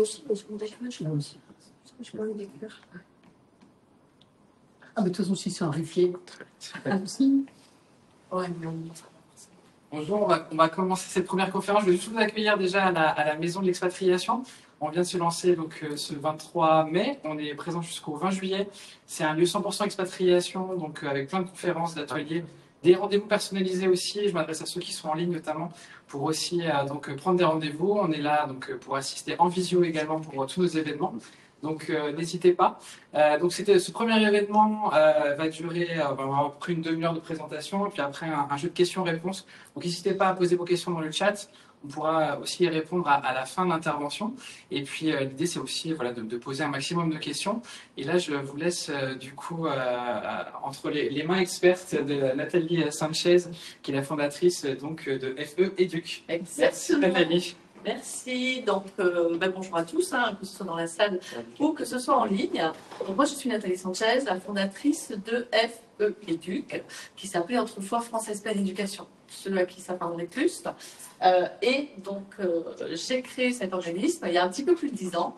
Si, mais je compte écrire, je aussi. Je peux envie d'écrire. Ah, mais de toute façon, si c'est un refier, pas de souci. Ouais, bonjour, on va commencer cette première conférence. Je vais juste vous accueillir déjà à la Maison de l'Expatriation. On vient de se lancer donc, ce 23 mai. On est présent jusqu'au 20 juillet. C'est un lieu 100% expatriation, donc avec plein de conférences, d'ateliers, des rendez-vous personnalisés aussi. Je m'adresse à ceux qui sont en ligne notamment pour aussi donc, prendre des rendez-vous. On est là donc, pour assister en visio également pour tous nos événements. Donc n'hésitez pas. Donc ce premier événement va durer à peu près une demi-heure de présentation et puis après un jeu de questions-réponses. Donc n'hésitez pas à poser vos questions dans le chat. On pourra aussi y répondre à la fin de l'intervention. Et puis l'idée c'est aussi voilà, de poser un maximum de questions. Et là je vous laisse du coup entre les mains expertes de Nathalie Sanchez, qui est la fondatrice donc, de FE Educ. Merci Nathalie. Merci. Donc, bonjour à tous, hein, que ce soit dans la salle ou que ce soit en ligne. Donc, moi, je suis Nathalie Sanchez, la fondatrice de FE Educ, qui s'appelait autrefois France-Espagne Éducation, ceux à qui ça parlerait plus. Et donc, j'ai créé cet organisme il y a un petit peu plus de 10 ans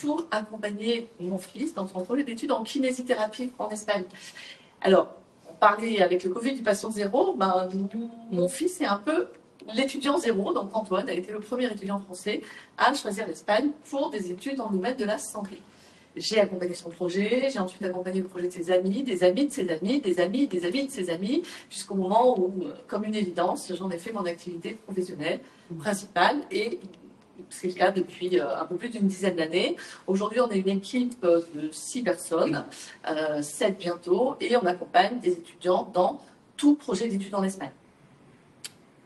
pour accompagner mon fils dans son projet d'études en kinésithérapie en Espagne. Alors, on parlait avec le Covid du patient zéro, mon fils est un peu l'étudiant zéro, donc Antoine a été le premier étudiant français à choisir l'Espagne pour des études dans le domaine de la santé. J'ai accompagné son projet, j'ai ensuite accompagné le projet de ses amis, des amis de ses amis, des amis des amis de ses amis, jusqu'au moment où, comme une évidence, j'en ai fait mon activité professionnelle principale et c'est le cas depuis un peu plus d'une dizaine d'années. Aujourd'hui, on est une équipe de 6 personnes, 7 bientôt, et on accompagne des étudiants dans tout projet d'études en Espagne.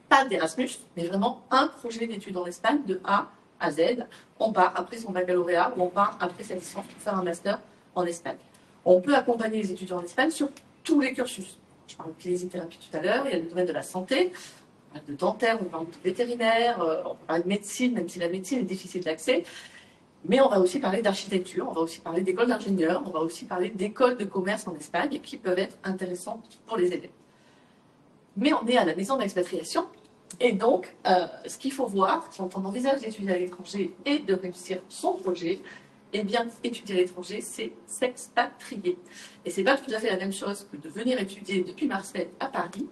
Pas d'Erasmus, mais vraiment un projet d'études en Espagne de A à Z. On part après son baccalauréat ou on part après sa licence pour faire un master en Espagne. On peut accompagner les étudiants en Espagne sur tous les cursus. Je parle de kinésithérapie tout à l'heure, il y a le domaine de la santé, on parle de dentaire, on parle de vétérinaire, on parle de médecine, même si la médecine est difficile d'accès. Mais on va aussi parler d'architecture, on va aussi parler d'écoles d'ingénieurs, on va aussi parler d'écoles de commerce en Espagne qui peuvent être intéressantes pour les élèves. Mais on est à la maison d'expatriation. Et donc, ce qu'il faut voir quand on envisage d'étudier à l'étranger et de réussir son projet, eh bien, étudier à l'étranger, c'est s'expatrier. Et c'est pas tout à fait la même chose que de venir étudier depuis Marseille à Paris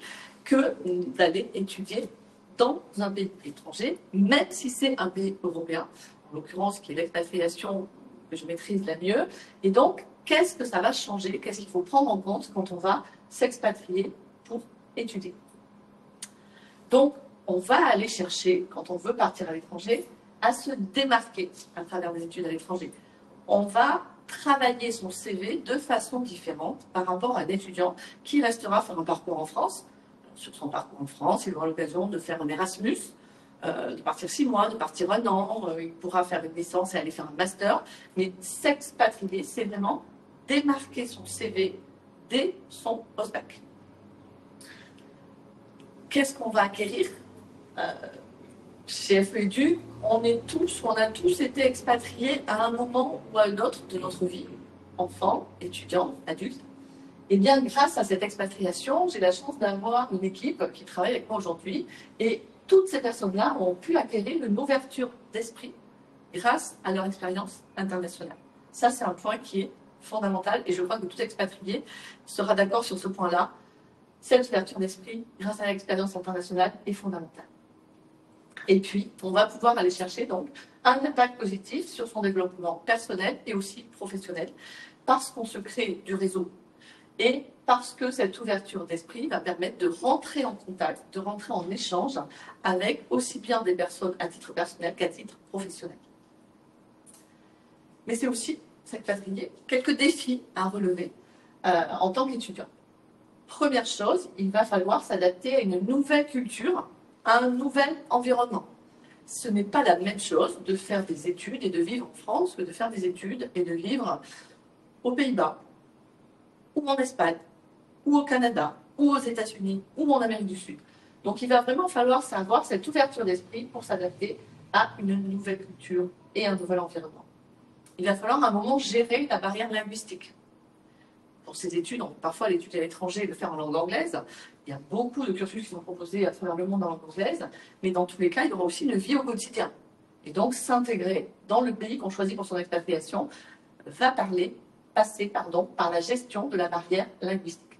que d'aller étudier dans un pays étranger, même si c'est un pays européen, en l'occurrence qui est l'expatriation que je maîtrise la mieux. Et donc, qu'est-ce que ça va changer? Qu'est-ce qu'il faut prendre en compte quand on va s'expatrier pour étudier? Donc, on va aller chercher, quand on veut partir à l'étranger, à se démarquer à travers des études à l'étranger. On va travailler son CV de façon différente par rapport à un étudiant qui restera faire un parcours en France. Sur son parcours en France, il aura l'occasion de faire un Erasmus, de partir 6 mois, de partir 1 an, il pourra faire une licence et aller faire un master. Mais s'expatrier, c'est vraiment démarquer son CV dès son post-bac. Qu'est-ce qu'on va acquérir chez FE Educ? On a tous été expatriés à un moment ou à un autre de notre vie, enfants, étudiants, adultes. Et bien, grâce à cette expatriation, j'ai la chance d'avoir une équipe qui travaille avec moi aujourd'hui. Et toutes ces personnes-là ont pu acquérir une ouverture d'esprit grâce à leur expérience internationale. Ça, c'est un point qui est fondamental et je crois que tout expatrié sera d'accord sur ce point-là. Cette ouverture d'esprit, grâce à l'expérience internationale, est fondamentale. Et puis, on va pouvoir aller chercher donc un impact positif sur son développement personnel et aussi professionnel, parce qu'on se crée du réseau et parce que cette ouverture d'esprit va permettre de rentrer en contact, de rentrer en échange avec aussi bien des personnes à titre personnel qu'à titre professionnel. Mais c'est aussi, s'expatrier, quelques défis à relever en tant qu'étudiant. Première chose, il va falloir s'adapter à une nouvelle culture, à un nouvel environnement. Ce n'est pas la même chose de faire des études et de vivre en France que de faire des études et de vivre aux Pays-Bas, ou en Espagne, ou au Canada, ou aux États-Unis, ou en Amérique du Sud. Donc il va vraiment falloir savoir cette ouverture d'esprit pour s'adapter à une nouvelle culture et un nouvel environnement. Il va falloir à un moment gérer la barrière linguistique. Pour ces études, on peut parfois l'étudier à l'étranger et le faire en langue anglaise. Il y a beaucoup de cursus qui sont proposés à travers le monde en langue anglaise, mais dans tous les cas, il y aura aussi une vie au quotidien. Et donc, s'intégrer dans le pays qu'on choisit pour son expatriation va passer par la gestion de la barrière linguistique.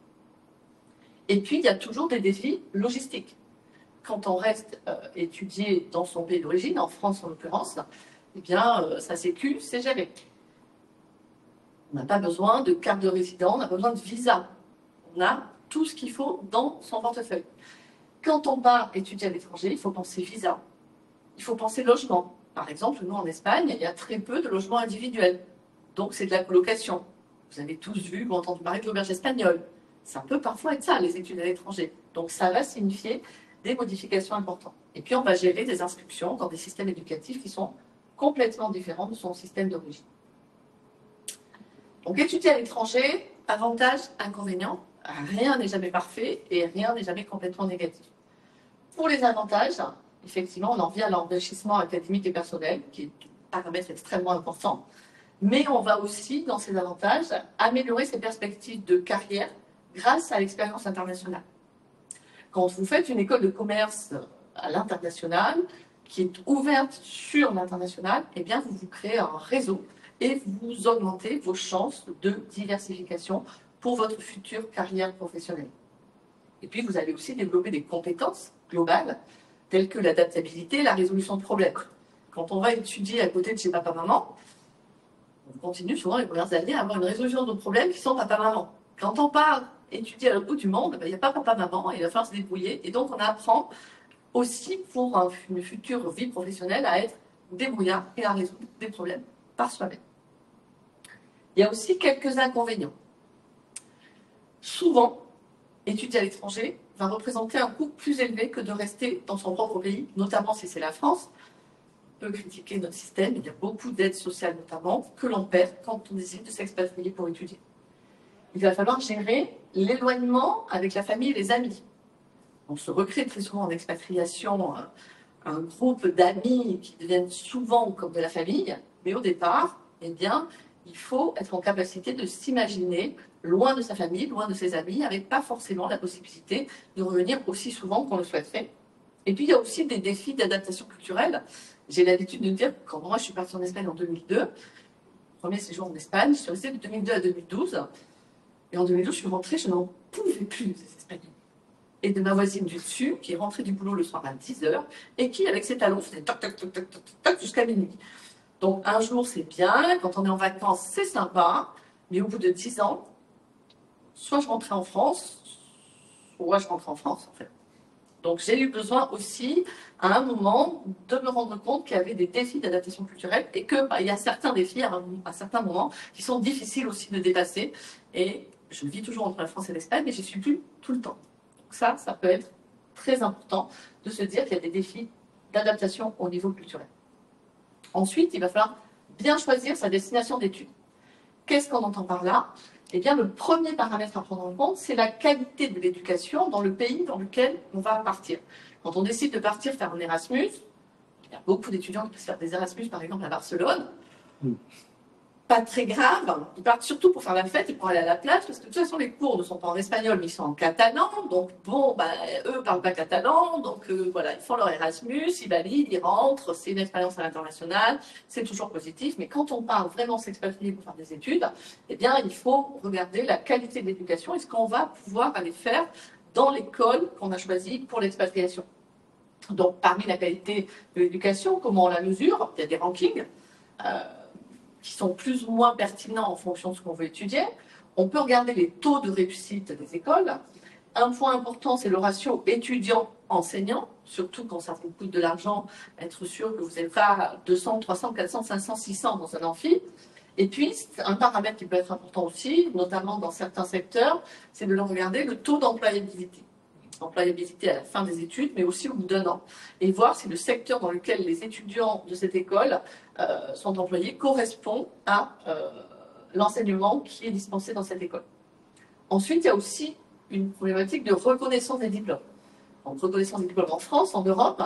Et puis, il y a toujours des défis logistiques. Quand on reste étudier dans son pays d'origine, en France en l'occurrence, eh bien, sa sécu, c'est géré. On n'a pas besoin de carte de résident, on n'a pas besoin de visa. On a tout ce qu'il faut dans son portefeuille. Quand on part étudier à l'étranger, il faut penser visa, il faut penser logement. Par exemple, nous en Espagne, il y a très peu de logements individuels. Donc c'est de la colocation. Vous avez tous vu ou entendu parler de l'auberge espagnole. Ça peut parfois être ça, les études à l'étranger. Donc ça va signifier des modifications importantes. Et puis on va gérer des inscriptions dans des systèmes éducatifs qui sont complètement différents de son système d'origine. Donc étudier à l'étranger, avantages, inconvénients, rien n'est jamais parfait et rien n'est jamais complètement négatif. Pour les avantages, effectivement, on en revient à l'enrichissement académique et personnel, qui est un paramètre extrêmement important, mais on va aussi, dans ces avantages, améliorer ses perspectives de carrière grâce à l'expérience internationale. Quand vous faites une école de commerce à l'international, qui est ouverte sur l'international, eh bien, vous créez un réseau et vous augmentez vos chances de diversification pour votre future carrière professionnelle. Et puis, vous allez aussi développer des compétences globales, telles que l'adaptabilité et la résolution de problèmes. Quand on va étudier à côté de chez papa-maman, on continue souvent les premières années à avoir une résolution de problèmes qui sont papa-maman. Quand on part étudier à l'autre bout du monde, il n'y a pas papa-maman, il va falloir se débrouiller. Et donc, on apprend aussi pour une future vie professionnelle à être débrouillard et à résoudre des problèmes par soi-même. Il y a aussi quelques inconvénients. Souvent, étudier à l'étranger va représenter un coût plus élevé que de rester dans son propre pays, notamment si c'est la France. On peut critiquer notre système, il y a beaucoup d'aides sociales notamment, que l'on perd quand on décide de s'expatrier pour étudier. Il va falloir gérer l'éloignement avec la famille et les amis. On se recrée très souvent en expatriation un groupe d'amis qui deviennent souvent comme de la famille, mais au départ, eh bien, il faut être en capacité de s'imaginer loin de sa famille, loin de ses amis, avec pas forcément la possibilité de revenir aussi souvent qu'on le souhaiterait. Et puis, il y a aussi des défis d'adaptation culturelle. J'ai l'habitude de dire que quand moi, je suis partie en Espagne en 2002, premier séjour en Espagne, je suis restée de 2002 à 2012. Et en 2012, je suis rentrée, je n'en pouvais plus des Espagnols. Et de ma voisine du dessus, qui est rentrée du boulot le soir à 10h, et qui, avec ses talons, faisait toc, toc, toc, toc, toc, toc, jusqu'à minuit. Donc, un jour, c'est bien, quand on est en vacances, c'est sympa, mais au bout de 10 ans, soit je rentrais en France, soit je rentrais en France, en fait. Donc, j'ai eu besoin aussi, à un moment, de me rendre compte qu'il y avait des défis d'adaptation culturelle et qu'il y a certains défis, à certains moments, qui sont difficiles aussi de dépasser. Et je vis toujours entre la France et l'Espagne, mais j'y suis plus tout le temps. Donc ça peut être très important de se dire qu'il y a des défis d'adaptation au niveau culturel. Ensuite, il va falloir bien choisir sa destination d'études. Qu'est-ce qu'on entend par là? Eh bien, le premier paramètre à prendre en compte, c'est la qualité de l'éducation dans le pays dans lequel on va partir. Quand on décide de partir faire un Erasmus, il y a beaucoup d'étudiants qui peuvent faire des Erasmus, par exemple, à Barcelone. Pas très grave, ils partent surtout pour faire la fête et pour aller à la plage, parce que de toute façon, les cours ne sont pas en espagnol, mais ils sont en catalan. Donc, bon, eux ne parlent pas catalan, donc voilà, ils font leur Erasmus, ils valident, ils rentrent, c'est une expérience à l'international, c'est toujours positif. Mais quand on part vraiment s'expatrier pour faire des études, eh bien, il faut regarder la qualité de l'éducation et ce qu'on va pouvoir aller faire dans l'école qu'on a choisie pour l'expatriation. Donc, parmi la qualité de l'éducation, comment on la mesure? Il y a des rankings. Qui sont plus ou moins pertinents en fonction de ce qu'on veut étudier. On peut regarder les taux de réussite des écoles. Un point important, c'est le ratio étudiant-enseignant, surtout quand ça vous coûte de l'argent, être sûr que vous n'êtes pas 200, 300, 400, 500, 600 dans un amphi. Et puis, un paramètre qui peut être important aussi, notamment dans certains secteurs, c'est de regarder le taux d'employabilité. Employabilité à la fin des études, mais aussi au bout d'un an. Et voir si le secteur dans lequel les étudiants de cette école sont employés correspond à l'enseignement qui est dispensé dans cette école. Ensuite, il y a aussi une problématique de reconnaissance des diplômes. Donc, reconnaissance des diplômes en France, en Europe,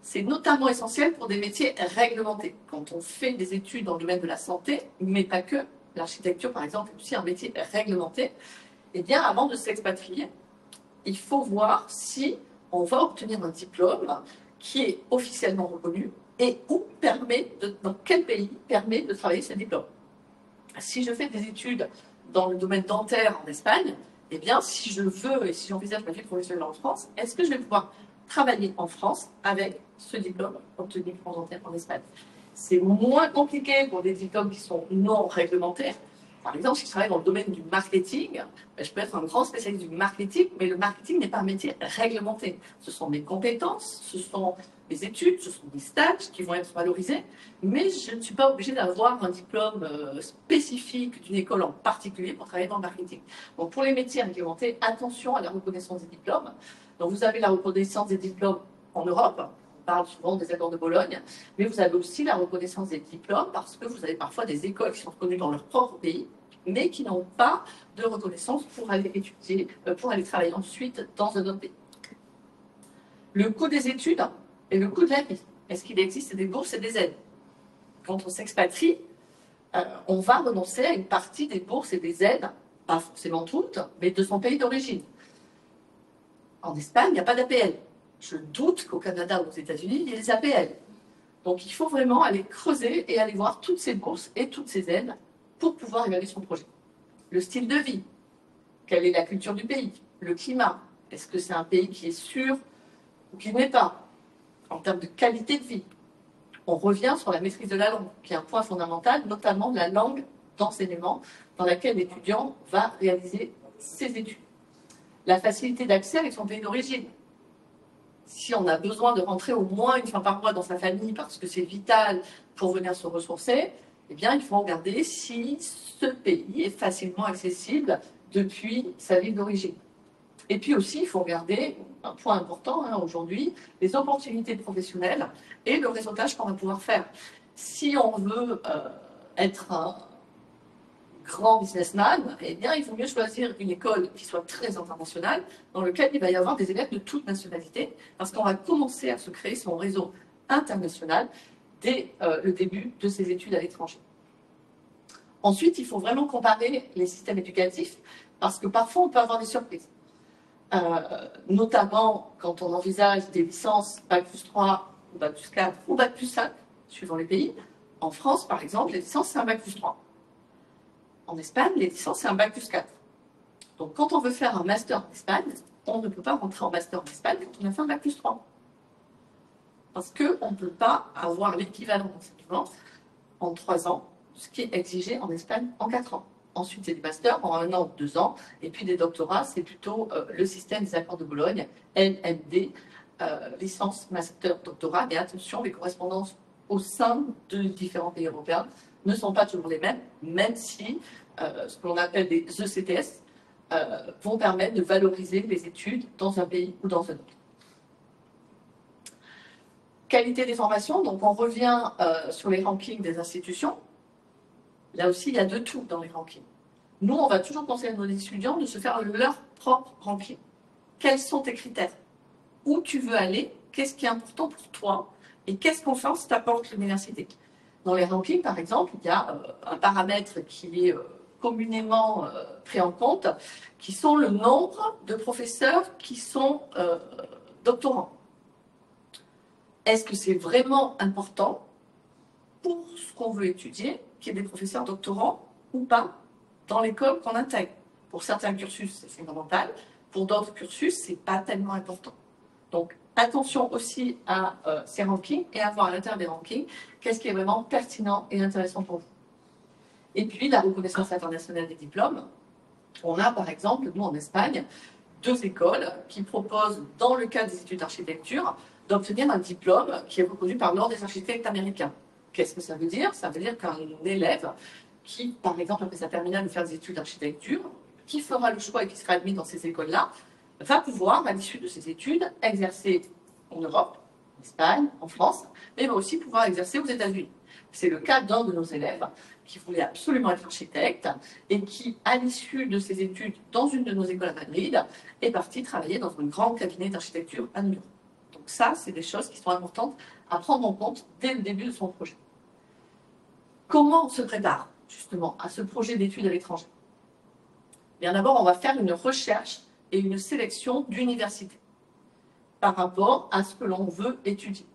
c'est notamment essentiel pour des métiers réglementés. Quand on fait des études dans le domaine de la santé, mais pas que, l'architecture par exemple est aussi un métier réglementé, eh bien, avant de s'expatrier, il faut voir si on va obtenir un diplôme qui est officiellement reconnu et dans quel pays permet de travailler ce diplôme. Si je fais des études dans le domaine dentaire en Espagne, eh bien, si je veux et si j'envisage ma vie professionnelle en France, est-ce que je vais pouvoir travailler en France avec ce diplôme obtenu en dentaire en Espagne? C'est moins compliqué pour des diplômes qui sont non réglementaires. Par exemple, si je travaille dans le domaine du marketing, je peux être un grand spécialiste du marketing, mais le marketing n'est pas un métier réglementé. Ce sont mes compétences, ce sont mes études, ce sont mes stages qui vont être valorisés, mais je ne suis pas obligée d'avoir un diplôme spécifique d'une école en particulier pour travailler dans le marketing. Donc pour les métiers réglementés, attention à la reconnaissance des diplômes. Donc vous avez la reconnaissance des diplômes en Europe, on parle souvent des accords de Bologne, mais vous avez aussi la reconnaissance des diplômes parce que vous avez parfois des écoles qui sont reconnues dans leur propre pays, mais qui n'ont pas de reconnaissance pour aller étudier, pour aller travailler ensuite dans un autre pays. Le coût des études et le coût de la vie. Est-ce qu'il existe des bourses et des aides? Quand on s'expatrie, on va renoncer à une partie des bourses et des aides, pas forcément toutes, mais de son pays d'origine. En Espagne, il n'y a pas d'APL. Je doute qu'au Canada ou aux États-Unis, il y ait des APL. Donc il faut vraiment aller creuser et aller voir toutes ces bourses et toutes ces aides pour pouvoir évaluer son projet. Le style de vie, quelle est la culture du pays, le climat, est-ce que c'est un pays qui est sûr ou qui ne l'est pas, en termes de qualité de vie. On revient sur la maîtrise de la langue, qui est un point fondamental, notamment la langue d'enseignement dans laquelle l'étudiant va réaliser ses études. La facilité d'accès avec son pays d'origine. Si on a besoin de rentrer au moins une fois par mois dans sa famille parce que c'est vital pour venir se ressourcer, eh bien, il faut regarder si ce pays est facilement accessible depuis sa ville d'origine. Et puis aussi, il faut regarder, un point important aujourd'hui, les opportunités professionnelles et le réseautage qu'on va pouvoir faire. Si on veut être un grand businessman, eh bien, il vaut mieux choisir une école qui soit très internationale, dans laquelle il va y avoir des élèves de toute nationalité, parce qu'on va commencer à se créer son réseau international dès le début de ses études à l'étranger. Ensuite, il faut vraiment comparer les systèmes éducatifs, parce que parfois, on peut avoir des surprises. Notamment quand on envisage des licences Bac+3 ou Bac+4 ou Bac+5, suivant les pays. En France, par exemple, les licences, c'est un Bac+3. En Espagne, les licences, c'est un Bac+4. Donc, quand on veut faire un master en Espagne, on ne peut pas rentrer en master en Espagne quand on a fait un Bac+3. Parce qu'on ne peut pas avoir l'équivalent d'enseignement en 3 ans, ce qui est exigé en Espagne en 4 ans. Ensuite, c'est des masters en 1 an ou 2 ans. Et puis des doctorats, c'est plutôt le système des accords de Bologne, LMD, licence, master, doctorat. Et attention, les correspondances au sein de différents pays européens ne sont pas toujours les mêmes, même si ce que l'on appelle des ECTS vont permettre de valoriser les études dans un pays ou dans un autre. Qualité des formations, donc on revient sur les rankings des institutions. Là aussi, il y a de tout dans les rankings. Nous, on va toujours conseiller à nos étudiants de se faire leur propre ranking. Quels sont tes critères? Où tu veux aller? Qu'est-ce qui est important pour toi? Et qu'est-ce qu'on fait t'apporte l'université? Dans les rankings, par exemple, il y a un paramètre qui est communément pris en compte, qui sont le nombre de professeurs qui sont doctorants. Est-ce que c'est vraiment important pour ce qu'on veut étudier, qu'il y ait des professeurs doctorants ou pas dans l'école qu'on intègre? Pour certains cursus, c'est fondamental. Pour d'autres cursus, ce n'est pas tellement important. Donc, attention aussi à ces rankings et à voir à l'intérieur des rankings qu'est-ce qui est vraiment pertinent et intéressant pour vous. Et puis, la reconnaissance internationale des diplômes. On a, par exemple, nous en Espagne, 2 écoles qui proposent, dans le cadre des études d'architecture, d'obtenir un diplôme qui est reconnu par l'Ordre des architectes américains. Qu'est-ce que ça veut dire? Ça veut dire qu'un élève qui, par exemple, après sa terminale, veut faire des études d'architecture, qui fera le choix et qui sera admis dans ces écoles-là, va pouvoir, à l'issue de ses études, exercer en Europe, en Espagne, en France, mais va aussi pouvoir exercer aux États-Unis. C'est le cas d'un de nos élèves qui voulait absolument être architecte et qui, à l'issue de ses études dans une de nos écoles à Madrid, est parti travailler dans un grand cabinet d'architecture à New York. Donc ça, c'est des choses qui sont importantes à prendre en compte dès le début de son projet. Comment on se prépare, justement, à ce projet d'études à l'étranger? Bien d'abord, on va faire une recherche et une sélection d'universités par rapport à ce que l'on veut étudier.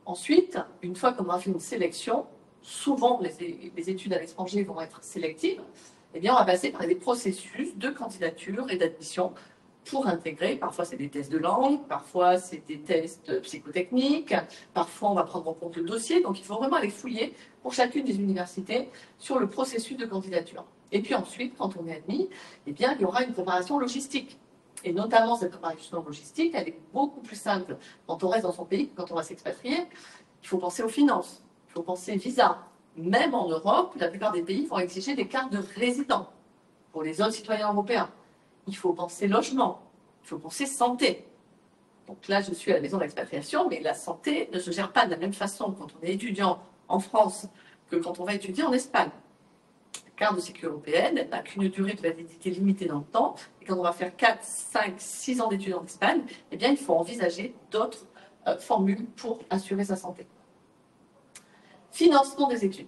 Ensuite, une fois qu'on aura fait une sélection, souvent les études à l'étranger vont être sélectives, eh bien on va passer par des processus de candidature et d'admission pour intégrer. Parfois c'est des tests de langue, parfois c'est des tests psychotechniques, parfois on va prendre en compte le dossier. Donc il faut vraiment aller fouiller pour chacune des universités sur le processus de candidature. Et puis ensuite, quand on est admis, eh bien il y aura une préparation logistique. Et notamment, cette préparation logistique, elle est beaucoup plus simple quand on reste dans son pays que quand on va s'expatrier. Il faut penser aux finances, il faut penser visa. Même en Europe, la plupart des pays vont exiger des cartes de résident pour les autres citoyens européens. Il faut penser logement, il faut penser santé. Donc là, je suis à la maison d'expatriation, mais la santé ne se gère pas de la même façon quand on est étudiant en France que quand on va étudier en Espagne. La carte de sécurité européenne, elle n'a qu'une durée de validité limitée dans le temps. Et quand on va faire 4, 5, 6 ans d'études en Espagne, eh bien, il faut envisager d'autres formules pour assurer sa santé. Financement des études.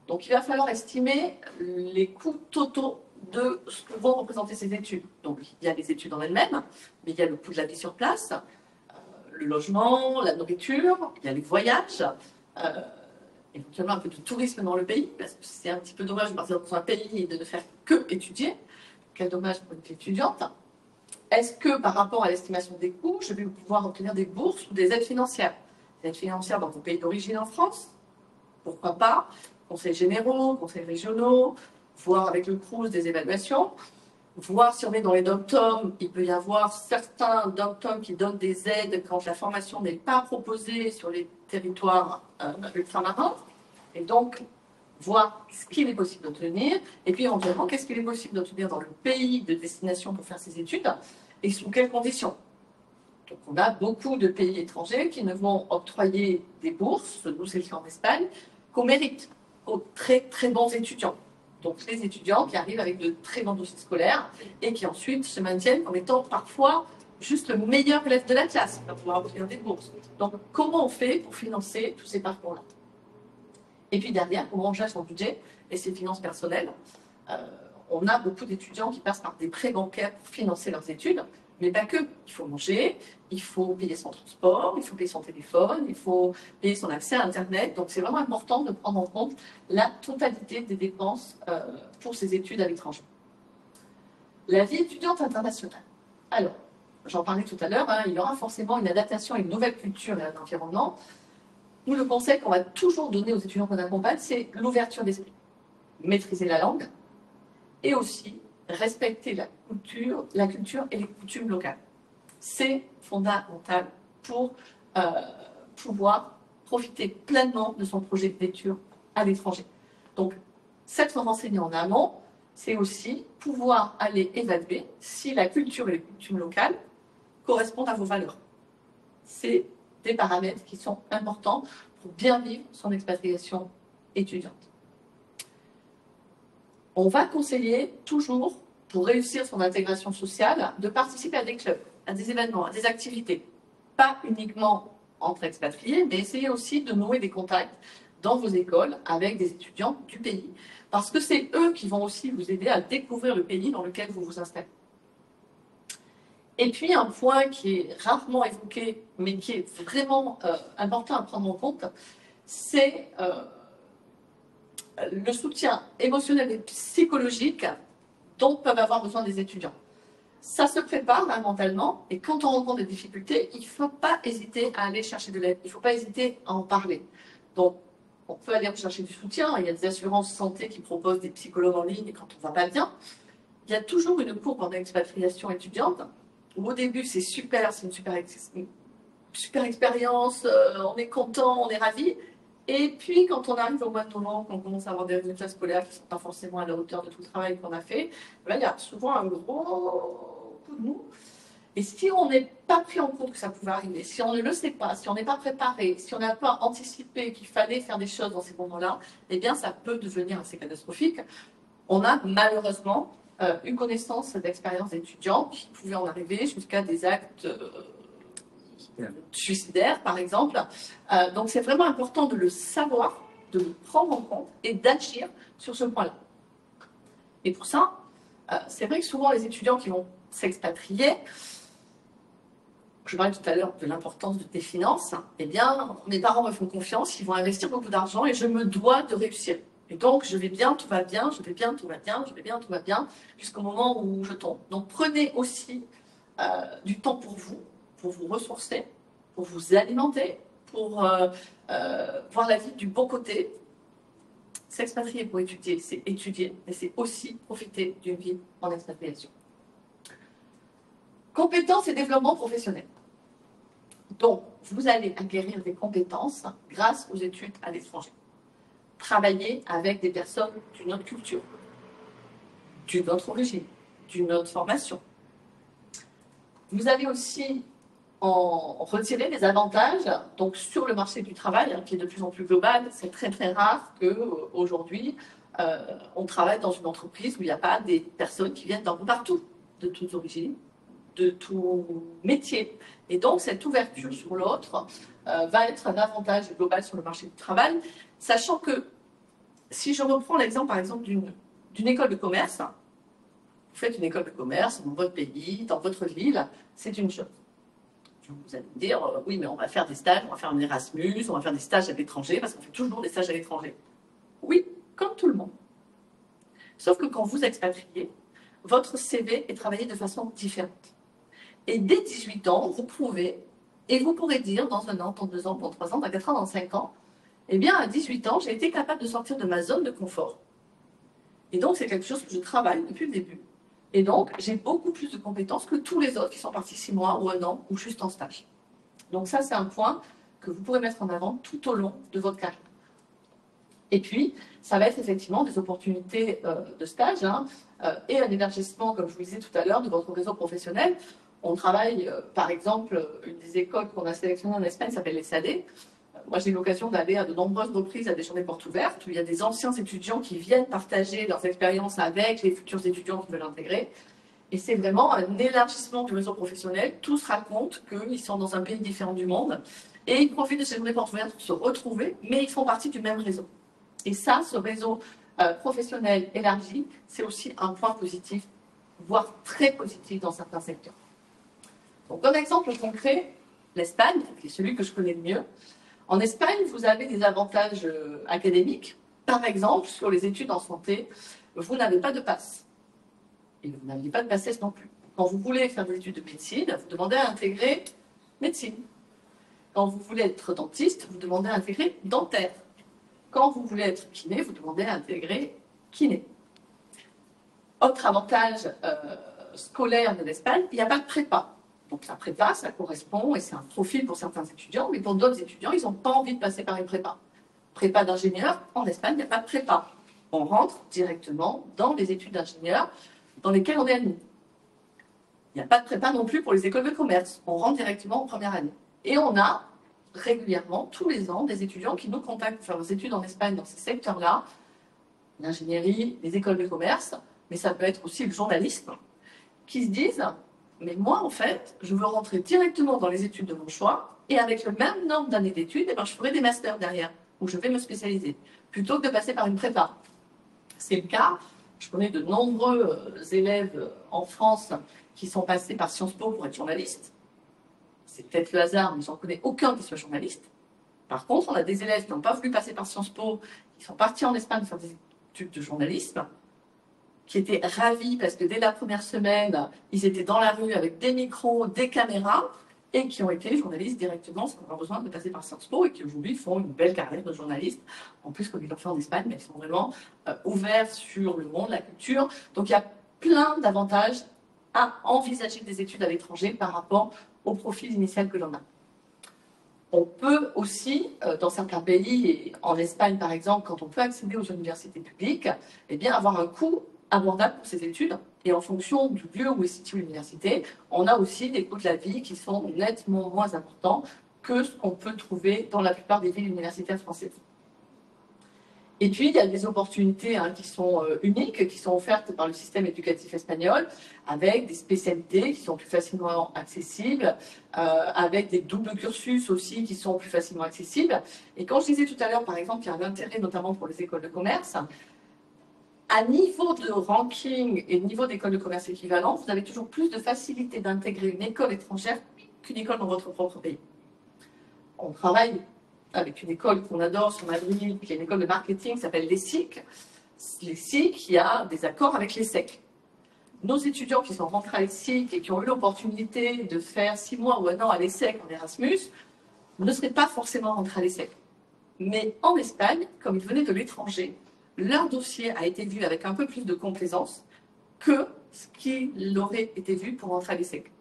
Donc, il va falloir estimer les coûts totaux de ce que vont représenter ces études. Donc, il y a les études en elles-mêmes, mais il y a le coût de la vie sur place, le logement, la nourriture, il y a les voyages, éventuellement un peu de tourisme dans le pays, parce que c'est un petit peu dommage de partir dans un pays et de ne faire que étudier. Quel dommage pour une étudiante. Est-ce que par rapport à l'estimation des coûts, je vais pouvoir obtenir des bourses ou des aides financières? Des aides financières dans vos pays d'origine en France? Pourquoi pas? Conseils généraux, conseils régionaux, voir avec le CROUS des évaluations, voir si on est dans les dom-toms, il peut y avoir certains dom-toms qui donnent des aides quand la formation n'est pas proposée sur les territoires ultramarins, et donc voir ce qu'il est possible d'obtenir, et puis éventuellement qu'est-ce qu'il est possible d'obtenir dans le pays de destination pour faire ses études, et sous quelles conditions. Donc on a beaucoup de pays étrangers qui ne vont octroyer des bourses, nous c'est le cas en Espagne, qu'au mérite, aux très très bons étudiants. Donc les étudiants qui arrivent avec de très bons dossiers scolaires et qui ensuite se maintiennent en étant parfois juste le meilleur élève de la classe pour pouvoir obtenir des bourses. Donc comment on fait pour financer tous ces parcours-là? Et puis derrière, comment on gère son budget et ses finances personnelles? On a beaucoup d'étudiants qui passent par des prêts bancaires pour financer leurs études, mais pas que. Il faut manger, il faut payer son transport, il faut payer son téléphone, il faut payer son accès à Internet. Donc c'est vraiment important de prendre en compte la totalité des dépenses pour ces études à l'étranger. La vie étudiante internationale. Alors, j'en parlais tout à l'heure, il y aura forcément une adaptation à une nouvelle culture et à un environnement. Nous, le conseil qu'on va toujours donner aux étudiants qu'on accompagne, c'est l'ouverture d'esprit. Maîtriser la langue et aussi respecter la culture et les coutumes locales. C'est fondamental pour pouvoir profiter pleinement de son projet d'études à l'étranger. Donc, s'être renseigné en amont, c'est aussi pouvoir aller évaluer si la culture et les coutumes locales correspondent à vos valeurs. C'est des paramètres qui sont importants pour bien vivre son expatriation étudiante. On va conseiller toujours, pour réussir son intégration sociale, de participer à des clubs, à des événements, à des activités. Pas uniquement entre expatriés, mais essayez aussi de nouer des contacts dans vos écoles avec des étudiants du pays. Parce que c'est eux qui vont aussi vous aider à découvrir le pays dans lequel vous vous installez. Et puis, un point qui est rarement évoqué, mais qui est vraiment important à prendre en compte, c'est le soutien émotionnel et psychologique dont peuvent avoir besoin des étudiants. Ça se prépare mentalement, et quand on rencontre des difficultés, il ne faut pas hésiter à aller chercher de l'aide, il ne faut pas hésiter à en parler. Donc, on peut aller rechercher du soutien, il y a des assurances santé qui proposent des psychologues en ligne quand on ne va pas bien. Il y a toujours une courbe en expatriation étudiante, où au début c'est super, c'est une super expérience, on est content, on est ravi. Et puis, quand on arrive au mois de novembre, qu'on commence à avoir des résultats scolaires qui ne sont pas forcément à la hauteur de tout le travail qu'on a fait, ben, il y a souvent un gros coup de mou. Et si on n'est pas pris en compte que ça pouvait arriver, si on ne le sait pas, si on n'est pas préparé, si on n'a pas anticipé qu'il fallait faire des choses dans ces moments-là, eh bien, ça peut devenir assez catastrophique. On a malheureusement eu connaissance d'expériences d'étudiants qui pouvaient en arriver jusqu'à des actes suicidaires, par exemple. Donc, c'est vraiment important de le savoir, de le prendre en compte et d'agir sur ce point-là. Et pour ça, c'est vrai que souvent, les étudiants qui vont s'expatrier, je parlais tout à l'heure de l'importance des finances, eh bien, mes parents me font confiance, ils vont investir beaucoup d'argent et je me dois de réussir. Et donc, je vais bien, tout va bien, je vais bien, tout va bien, je vais bien, tout va bien, jusqu'au moment où je tombe. Donc, prenez aussi du temps pour vous ressourcer, pour vous alimenter, pour voir la vie du bon côté. S'expatrier pour étudier, c'est étudier, mais c'est aussi profiter d'une vie en expatriation. Compétences et développement professionnel. Donc, vous allez acquérir des compétences grâce aux études à l'étranger. Travailler avec des personnes d'une autre culture, d'une autre origine, d'une autre formation. Vous allez aussi en retirer des avantages donc sur le marché du travail, qui est de plus en plus global. C'est très très rare qu'aujourd'hui, on travaille dans une entreprise où il n'y a pas des personnes qui viennent d'un peu partout, de toutes origines, de tout métier. Et donc, cette ouverture sur l'autre va être un avantage global sur le marché du travail, sachant que si je reprends l'exemple, par exemple, d'une école de commerce, vous faites une école de commerce dans votre pays, dans votre ville, c'est une chose. Vous allez me dire, oui, mais on va faire des stages, on va faire un Erasmus, on va faire des stages à l'étranger, parce qu'on fait toujours des stages à l'étranger. Oui, comme tout le monde. Sauf que quand vous expatriez, votre CV est travaillé de façon différente. Et dès 18 ans, vous pouvez, et vous pourrez dire dans 1 an, dans 2 ans, dans 3 ans, dans 4 ans, dans 5 ans, eh bien, à 18 ans, j'ai été capable de sortir de ma zone de confort. Et donc, c'est quelque chose que je travaille depuis le début. Et donc, j'ai beaucoup plus de compétences que tous les autres qui sont partis 6 mois ou 1 an ou juste en stage. Donc ça, c'est un point que vous pourrez mettre en avant tout au long de votre carrière. Et puis, ça va être effectivement des opportunités de stage et un élargissement, comme je vous le disais tout à l'heure, de votre réseau professionnel. On travaille, par exemple, une des écoles qu'on a sélectionnées en Espagne s'appelle les SAD. Moi, j'ai eu l'occasion d'aller à de nombreuses reprises à des journées portes ouvertes où il y a des anciens étudiants qui viennent partager leurs expériences avec les futurs étudiants qui veulent intégrer. Et c'est vraiment un élargissement du réseau professionnel. Tous racontent qu'ils sont dans un pays différent du monde et ils profitent de ces journées portes ouvertes pour se retrouver, mais ils font partie du même réseau. Et ça, ce réseau professionnel élargi, c'est aussi un point positif, voire très positif dans certains secteurs. Donc, comme exemple concret, l'Espagne, qui est celui que je connais le mieux. En Espagne, vous avez des avantages académiques. Par exemple, sur les études en santé, vous n'avez pas de passe. Et vous n'avez pas de PACES non plus. Quand vous voulez faire des études de médecine, vous demandez à intégrer médecine. Quand vous voulez être dentiste, vous demandez à intégrer dentaire. Quand vous voulez être kiné, vous demandez à intégrer kiné. Autre avantage scolaire de l'Espagne, il n'y a pas de prépa. Donc la prépa, ça correspond et c'est un profil pour certains étudiants, mais pour d'autres étudiants, ils n'ont pas envie de passer par une prépa. Prépa d'ingénieur, en Espagne, il n'y a pas de prépa. On rentre directement dans les études d'ingénieur dans lesquelles on est admis. Il n'y a pas de prépa non plus pour les écoles de commerce. On rentre directement en première année. Et on a régulièrement, tous les ans, des étudiants qui nous contactent pour faire leurs études en Espagne dans ces secteurs-là, l'ingénierie, les écoles de commerce, mais ça peut être aussi le journalisme, qui se disent « mais moi, en fait, je veux rentrer directement dans les études de mon choix, et avec le même nombre d'années d'études, eh ben, je ferai des masters derrière, où je vais me spécialiser, plutôt que de passer par une prépa. » C'est le cas. Je connais de nombreux élèves en France qui sont passés par Sciences Po pour être journalistes. C'est peut-être le hasard, mais je n'en connais aucun qui soit journaliste. Par contre, on a des élèves qui n'ont pas voulu passer par Sciences Po, qui sont partis en Espagne faire des études de journalisme, qui étaient ravis parce que dès la première semaine, ils étaient dans la rue avec des micros, des caméras, et qui ont été journalistes directement sans avoir besoin de passer par Sciences Po et qui aujourd'hui font une belle carrière de journaliste, en plus comme ils l'ont fait en Espagne, mais ils sont vraiment ouverts sur le monde, la culture. Donc il y a plein d'avantages à envisager des études à l'étranger par rapport au profil initial que l'on a. On peut aussi, dans certains pays, et en Espagne par exemple, quand on peut accéder aux universités publiques, eh bien avoir un coût abordable pour ces études. Et en fonction du lieu où est située l'université, on a aussi des coûts de la vie qui sont nettement moins importants que ce qu'on peut trouver dans la plupart des villes universitaires françaises. Et puis, il y a des opportunités qui sont uniques, qui sont offertes par le système éducatif espagnol, avec des spécialités qui sont plus facilement accessibles, avec des doubles cursus aussi qui sont plus facilement accessibles. Et quand je disais tout à l'heure, par exemple, qu'il y a un intérêt notamment pour les écoles de commerce, à niveau de ranking et niveau d'école de commerce équivalent, vous avez toujours plus de facilité d'intégrer une école étrangère qu'une école dans votre propre pays. On travaille avec une école qu'on adore sur Madrid, qui est une école de marketing qui s'appelle l'ESSIC. L'ESSIC qui a des accords avec l'ESSEC. Nos étudiants qui sont rentrés à l'ESSIC et qui ont eu l'opportunité de faire 6 mois ou 1 an à l'ESSEC en Erasmus ne seraient pas forcément rentrés à l'ESSEC. Mais en Espagne, comme ils venaient de l'étranger, leur dossier a été vu avec un peu plus de complaisance que ce qui aurait été vu pour rentrer à l'ESSEC.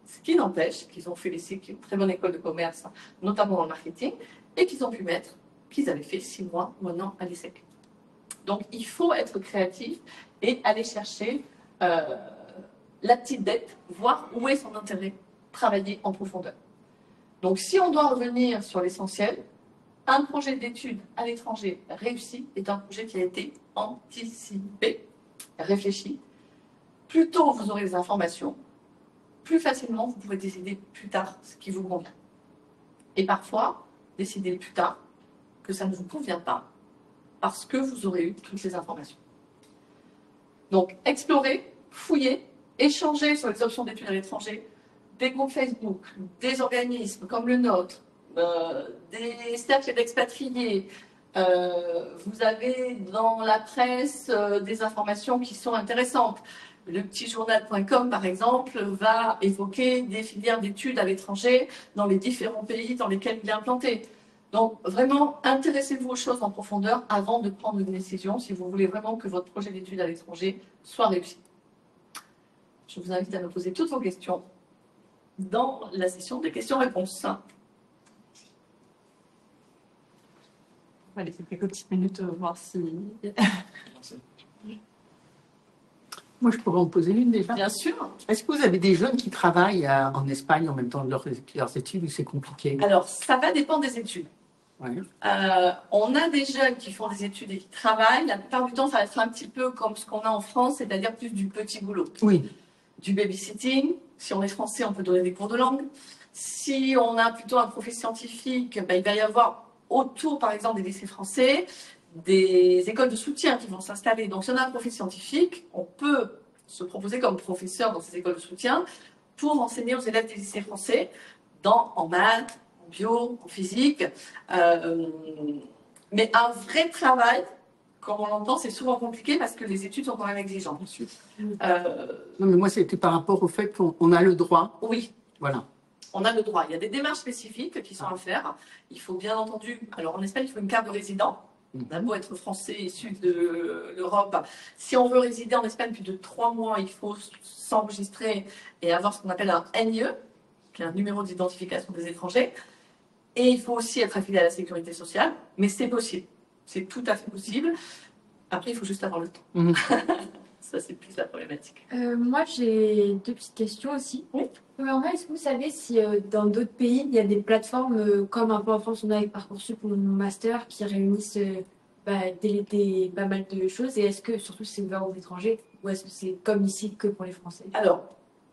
Ce qui n'empêche qu'ils ont fait l'ESSEC, qui est une très bonne école de commerce, notamment dans le marketing, et qu'ils ont pu mettre qu'ils avaient fait 6 mois ou 1 an à l'ESSEC. Donc, il faut être créatif et aller chercher la petite bête, voir où est son intérêt, travailler en profondeur. Donc, si on doit revenir sur l'essentiel, un projet d'études à l'étranger réussi est un projet qui a été anticipé, réfléchi. Plus tôt vous aurez les informations, plus facilement vous pourrez décider plus tard ce qui vous convient. Et parfois, décider plus tard que ça ne vous convient pas parce que vous aurez eu toutes les informations. Donc, explorer, fouiller, échanger sur les options d'études à l'étranger, des groupes Facebook, des organismes comme le nôtre, des cercles d'expatriés. Vous avez dans la presse des informations qui sont intéressantes. Le petitjournal.com, par exemple, va évoquer des filières d'études à l'étranger dans les différents pays dans lesquels il est implanté. Donc, vraiment, intéressez-vous aux choses en profondeur avant de prendre une décision si vous voulez vraiment que votre projet d'études à l'étranger soit réussi. Je vous invite à me poser toutes vos questions dans la session des questions-réponses. On va laisser quelques petites minutes voir si... Moi, je pourrais en poser une déjà. Bien sûr. Est-ce que vous avez des jeunes qui travaillent en Espagne en même temps de leurs études ou c'est compliqué? Alors, ça va dépendre des études. Ouais. On a des jeunes qui font des études et qui travaillent. La plupart du temps, ça va être un petit peu comme ce qu'on a en France, c'est-à-dire plus du petit boulot. Oui. Du babysitting. Si on est français, on peut donner des cours de langue. Si on a plutôt un profil scientifique, ben, il va y avoir autour, par exemple, des lycées français, des écoles de soutien qui vont s'installer. Donc, si on a un profil scientifique, on peut se proposer comme professeur dans ces écoles de soutien pour enseigner aux élèves des lycées français en maths, en bio, en physique. Mais un vrai travail, comme on l'entend, c'est souvent compliqué parce que les études sont quand même exigeantes. Non, mais moi, c'était par rapport au fait qu'on a le droit. Oui. Voilà. On a le droit. Il y a des démarches spécifiques qui sont à faire. Il faut bien entendu, alors en Espagne, il faut une carte de résident. On a beau être français issu de l'Europe. Si on veut résider en Espagne plus de 3 mois, il faut s'enregistrer et avoir ce qu'on appelle un NIE, qui est un numéro d'identification des étrangers. Et il faut aussi être affilié à la sécurité sociale, mais c'est possible. C'est tout à fait possible. Après, il faut juste avoir le temps. Mmh. Ça, c'est plus la problématique. Moi, j'ai 2 petites questions aussi. Oui. Premièrement, est-ce que vous savez si dans d'autres pays, il y a des plateformes comme un peu en France, on a avec Parcoursup ou Master qui réunissent pas mal de choses? Et est-ce que surtout c'est ouvert aux étrangers ou est-ce que c'est comme ici que pour les Français? Alors,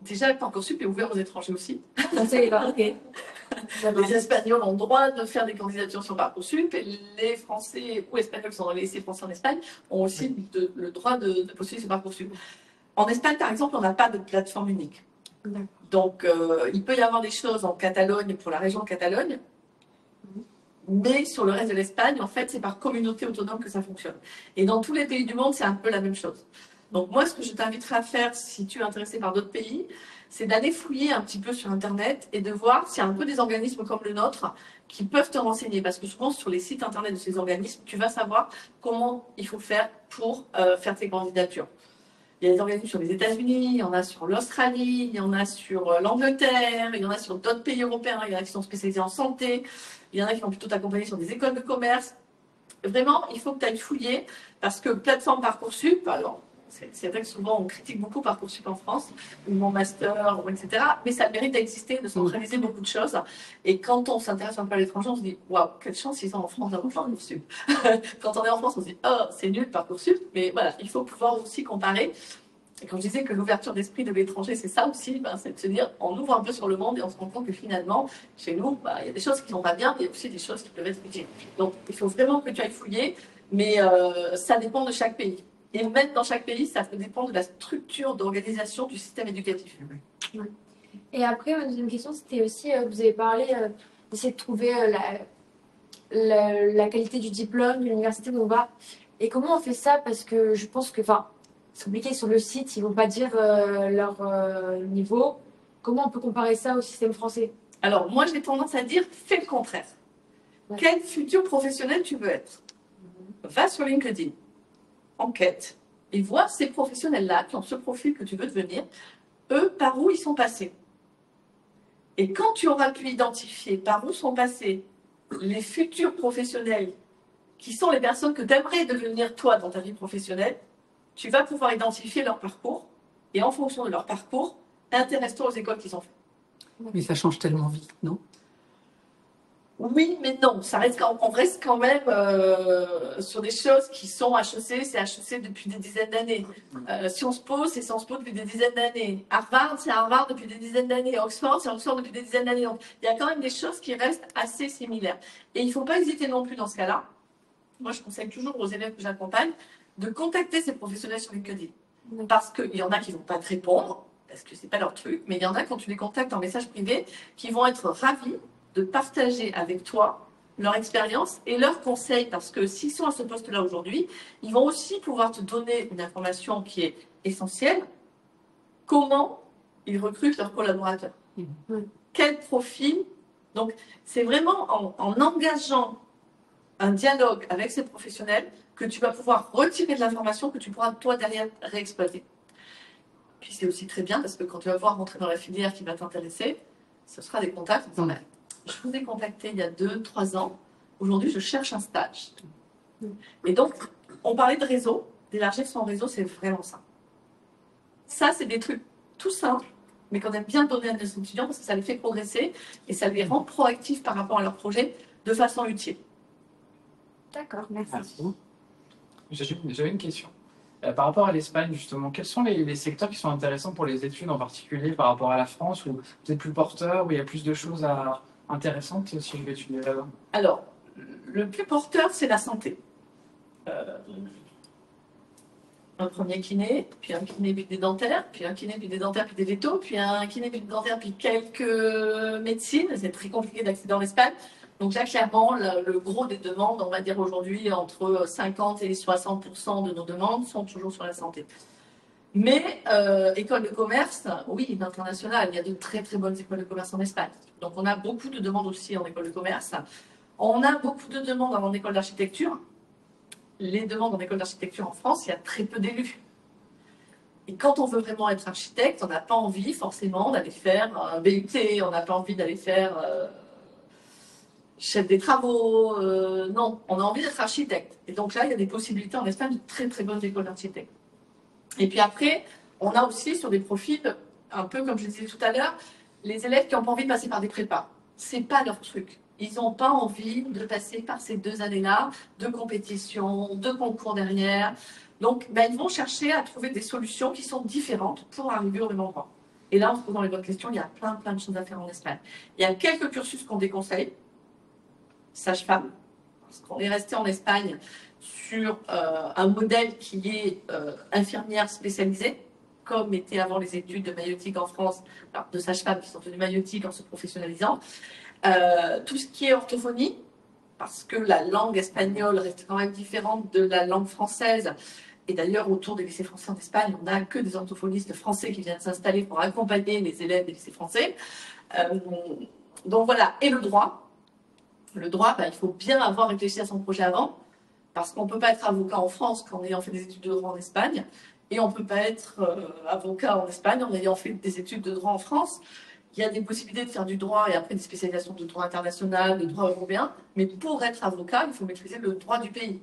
déjà, Parcoursup est ouvert aux étrangers aussi. Je ne savais pas, ok. Les Espagnols ont le droit de faire des candidatures sur Parcoursup et les Français ou Espagnols qui sont dans les lycées français en Espagne ont aussi le droit de postuler sur Parcoursup. En Espagne, par exemple, on n'a pas de plateforme unique. D'accord. Donc, il peut y avoir des choses en Catalogne pour la région de Catalogne, mais sur le reste de l'Espagne, en fait, c'est par communauté autonome que ça fonctionne. Et dans tous les pays du monde, c'est un peu la même chose. Donc, moi, ce que je t'inviterai à faire, si tu es intéressé par d'autres pays, c'est d'aller fouiller un petit peu sur Internet et de voir s'il y a un peu des organismes comme le nôtre qui peuvent te renseigner. Parce que souvent, sur les sites Internet de ces organismes, tu vas savoir comment il faut faire pour faire tes candidatures. Il y a des organismes sur les États-Unis, il y en a sur l'Australie, il y en a sur l'Angleterre, il y en a sur d'autres pays européens, il y en a qui sont spécialisés en santé, il y en a qui vont plutôt t'accompagner sur des écoles de commerce. Vraiment, il faut que tu ailles fouiller parce que plateforme Parcoursup, alors c'est vrai que souvent on critique beaucoup Parcoursup en France, ou mon master, etc. Mais ça mérite d'exister, de centraliser beaucoup de choses. Et quand on s'intéresse un peu à l'étranger, on se dit waouh, quelle chance ils ont en France d'avoir Parcoursup. Quand on est en France, on se dit oh, c'est nul Parcoursup. Mais voilà, il faut pouvoir aussi comparer. Et quand je disais que l'ouverture d'esprit de l'étranger, c'est ça aussi, c'est de se dire on ouvre un peu sur le monde et on se rend compte que finalement, chez nous, il y a des choses qui ne vont pas bien, mais il y a aussi des choses qui peuvent être utiles. Donc il faut vraiment que tu ailles fouiller, mais ça dépend de chaque pays. Et même dans chaque pays, ça dépend de la structure d'organisation du système éducatif. Et après, ma deuxième question, c'était aussi, vous avez parlé d'essayer de trouver la qualité du diplôme de l'université où on va. Et comment on fait ça? Parce que je pense que, enfin, c'est compliqué sur le site, ils vont pas dire leur niveau. Comment on peut comparer ça au système français? Alors, moi, j'ai tendance à dire, fais le contraire. Ouais. Quel futur professionnel tu veux être? Va sur LinkedIn, enquête, et vois ces professionnels-là, qui ont ce profil que tu veux devenir, eux, par où ils sont passés. Et quand tu auras pu identifier par où sont passés les futurs professionnels, qui sont les personnes que tu aimerais devenir toi dans ta vie professionnelle, tu vas pouvoir identifier leur parcours, et en fonction de leur parcours, intéresse-toi aux écoles qu'ils ont fait. Mais ça change tellement vite, non? Oui, mais non, on reste quand même sur des choses qui sont HEC, c'est HEC depuis des dizaines d'années. Sciences Po, c'est Sciences Po depuis des dizaines d'années. Harvard, c'est Harvard depuis des dizaines d'années. Oxford, c'est Oxford depuis des dizaines d'années. Donc, il y a quand même des choses qui restent assez similaires. Et il ne faut pas hésiter non plus dans ce cas-là. Moi, je conseille toujours aux élèves que j'accompagne de contacter ces professionnels sur LinkedIn. Parce qu'il y en a qui ne vont pas te répondre, parce que ce n'est pas leur truc, mais il y en a, quand tu les contactes en message privé, qui vont être ravis de partager avec toi leur expérience et leurs conseils, parce que s'ils sont à ce poste-là aujourd'hui, ils vont aussi pouvoir te donner une information qui est essentielle. Comment ils recrutent leurs collaborateurs? Quel profil? Donc, c'est vraiment en engageant un dialogue avec ces professionnels que tu vas pouvoir retirer de l'information que tu pourras, toi, derrière, réexploiter. Puis c'est aussi très bien, parce que quand tu vas voir rentrer dans la filière qui va t'intéresser, ce sera des contacts. Je vous ai contacté il y a 2-3 ans. Aujourd'hui, je cherche un stage. Et donc, on parlait de réseau. D'élargir son réseau, c'est vraiment ça. Ça, c'est des trucs tout simples, mais qu'on aime bien donner à nos étudiants parce que ça les fait progresser et ça les rend proactifs par rapport à leur projet de façon utile. D'accord, merci. J'avais une question. Par rapport à l'Espagne, justement, quels sont les secteurs qui sont intéressants pour les études en particulier par rapport à la France, où vous êtes plus porteur, où il y a plus de choses intéressantes si je vais étudier là-bas? Alors, le plus porteur, c'est la santé. Un premier kiné, puis un kiné, puis des dentaires, puis un kiné, puis des dentaires, puis des vétos, puis un kiné, puis des dentaires, puis quelques médecines. C'est très compliqué d'accéder en Espagne. Donc là, clairement, le gros des demandes, on va dire aujourd'hui, entre 50 et 60% de nos demandes sont toujours sur la santé. Mais école de commerce, oui, internationale, il y a de très très bonnes écoles de commerce en Espagne. Donc on a beaucoup de demandes aussi en école de commerce. On a beaucoup de demandes en école d'architecture. Les demandes en école d'architecture en France, il y a très peu d'élus. Et quand on veut vraiment être architecte, on n'a pas envie forcément d'aller faire un BUT, on n'a pas envie d'aller faire chef des travaux. Non, on a envie d'être architecte. Et donc là, il y a des possibilités en Espagne de très très bonnes écoles d'architectes. Et puis après, on a aussi sur des profils, un peu comme je disais tout à l'heure, les élèves qui n'ont pas envie de passer par des prépas. C'est pas leur truc. Ils n'ont pas envie de passer par ces 2 années-là de compétition, de concours derrière. Donc, ils vont chercher à trouver des solutions qui sont différentes pour arriver au même endroit. Et là, en se posant les bonnes questions, il y a plein de choses à faire en Espagne. Il y a quelques cursus qu'on déconseille. Sage-femme, parce qu'on est resté en Espagne sur un modèle qui est infirmière spécialisée, comme étaient avant les études de maïeutique en France, alors de sages-femmes qui sont devenues maïeutiques en se professionnalisant. Tout ce qui est orthophonie, parce que la langue espagnole reste quand même différente de la langue française. Et d'ailleurs, autour des lycées français en Espagne, on n'a que des orthophonistes français qui viennent s'installer pour accompagner les élèves des lycées français. Donc voilà, et le droit. Le droit, il faut bien avoir réfléchi à son projet avant, parce qu'on ne peut pas être avocat en France en ayant fait des études de droit en Espagne, et on ne peut pas être avocat en Espagne en ayant fait des études de droit en France. Il y a des possibilités de faire du droit et après des spécialisations de droit international, de droit européen, mais pour être avocat, il faut maîtriser le droit du pays.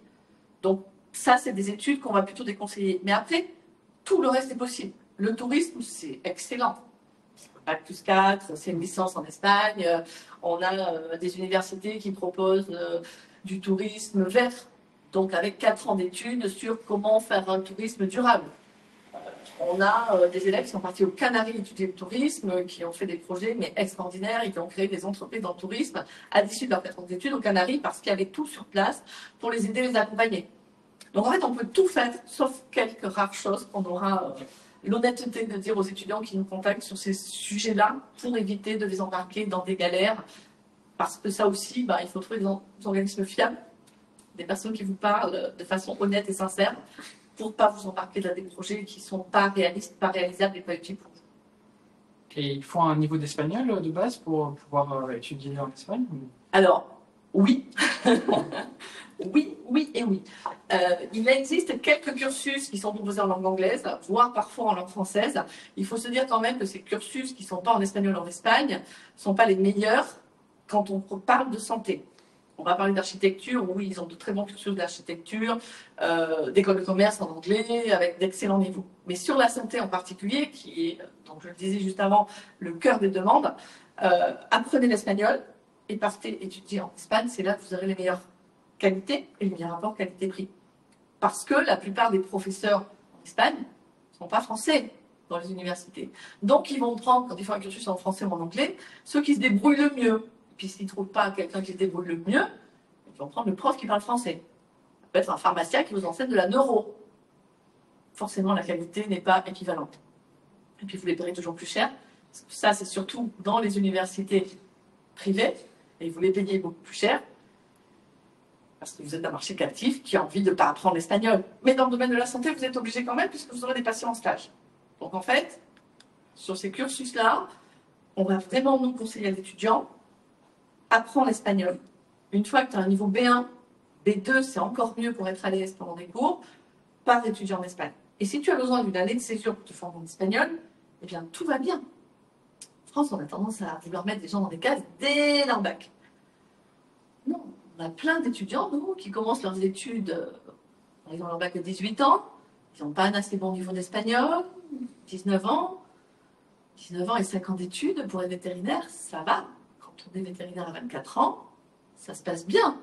Donc ça, c'est des études qu'on va plutôt déconseiller. Mais après, tout le reste est possible. Le tourisme, c'est excellent. Bac plus 4, c'est une licence en Espagne. On a des universités qui proposent du tourisme vert, donc avec 4 ans d'études sur comment faire un tourisme durable. On a des élèves qui sont partis aux Canaries étudier le tourisme, qui ont fait des projets mais extraordinaires et qui ont créé des entreprises dans le tourisme à l'issue de leurs 4 ans d'études aux Canaries parce qu'il y avait tout sur place pour les aider, les accompagner. Donc en fait, on peut tout faire, sauf quelques rares choses qu'on aura l'honnêteté de dire aux étudiants qui nous contactent sur ces sujets-là pour éviter de les embarquer dans des galères. Parce que ça aussi, il faut trouver des organismes fiables, des personnes qui vous parlent de façon honnête et sincère pour ne pas vous embarquer dans des projets qui ne sont pas réalistes, pas réalisables et pas utiles pour vous. Et il faut un niveau d'espagnol de base pour pouvoir étudier en Espagne? Alors, oui. Oui et oui. Il existe quelques cursus qui sont proposés en langue anglaise, voire parfois en langue française. Il faut se dire quand même que ces cursus qui ne sont pas en espagnol en Espagne ne sont pas les meilleurs quand on parle de santé. On va parler d'architecture, oui, ils ont de très bons cursus d'architecture, d'école de commerce en anglais, avec d'excellents niveaux. Mais sur la santé en particulier, qui est, donc je le disais juste avant, le cœur des demandes, apprenez l'espagnol et partez étudier en Espagne, c'est là que vous aurez les meilleures qualités et les meilleurs rapports qualité-prix. Parce que la plupart des professeurs en Espagne ne sont pas français dans les universités. Donc ils vont prendre, quand ils font un cursus en français ou en anglais, ceux qui se débrouillent le mieux. Puis s'ils ne trouvent pas quelqu'un qui se débrouille le mieux, ils vont prendre le prof qui parle français. Ça peut être un pharmacien qui vous enseigne de la neuro. Forcément, la qualité n'est pas équivalente. Et puis vous les paierez toujours plus cher. Ça, c'est surtout dans les universités privées. Et vous les payez beaucoup plus cher. Parce que vous êtes un marché captif qui a envie de ne pas apprendre l'espagnol. Mais dans le domaine de la santé, vous êtes obligé quand même, puisque vous aurez des patients en stage. Donc en fait, sur ces cursus-là, on va vraiment nous conseiller à l'étudiant, apprends l'espagnol. Une fois que tu as un niveau B1, B2, c'est encore mieux pour être à l'aise pendant des cours, pas d'étudiant en Espagne. Et si tu as besoin d'une année de césure pour te former en espagnol, eh bien tout va bien. En France, on a tendance à vouloir mettre les gens dans des cases dès leur bac. Non, on a plein d'étudiants, nous, qui commencent leurs études, ils ont leur bac à 18 ans, ils n'ont pas un assez bon niveau d'espagnol, 19 ans et 5 ans d'études pour être vétérinaire, ça va. Quand on est vétérinaire à 24 ans, ça se passe bien.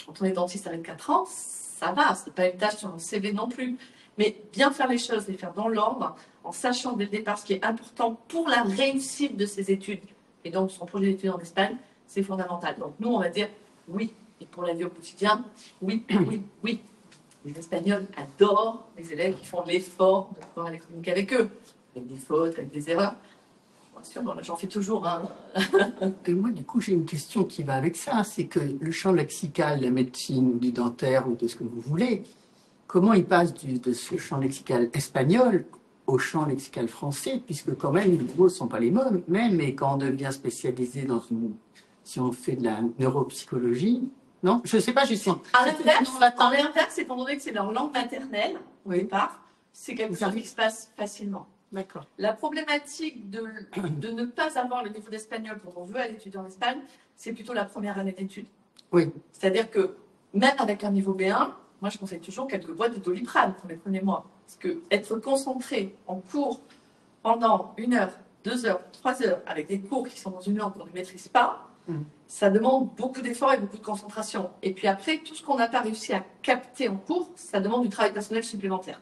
Quand on est dentiste à 24 ans, ça va. Ce n'est pas une tâche sur un CV non plus. Mais bien faire les choses, les faire dans l'ordre, en sachant dès le départ ce qui est important pour la réussite de ses études, et donc son projet d'études en Espagne, c'est fondamental. Donc nous, on va dire oui. Et pour la vie au quotidien, oui, oui, oui. Les Espagnols adorent les élèves qui font l'effort de pouvoir aller communiquer avec eux, avec des fautes, avec des erreurs. Bien sûr, j'en fais toujours. Hein. Et moi, du coup, j'ai une question qui va avec ça. C'est que le champ lexical, la médecine, du dentaire ou de ce que vous voulez, comment il passe de ce champ lexical espagnol au champ lexical français, puisque quand même, les mots ne sont pas les mêmes, et quand on devient spécialisé si on fait de la neuropsychologie, non, je ne sais pas justement. À l'inverse, étant donné que c'est leur langue maternelle, au départ, c'est quelque chose qui se passe facilement. D'accord. La problématique de ne pas avoir le niveau d'espagnol quand on veut aller étudier en Espagne, c'est plutôt la première année d'études. Oui. C'est-à-dire que même avec un niveau B1, moi je conseille toujours quelques boîtes de Doliprane pour les premiers mois. Parce que être concentré en cours pendant 1 heure, 2 heures, 3 heures, avec des cours qui sont dans une langue qu'on ne maîtrise pas, ça demande beaucoup d'efforts et beaucoup de concentration. Et puis après, tout ce qu'on n'a pas réussi à capter en cours, ça demande du travail personnel supplémentaire.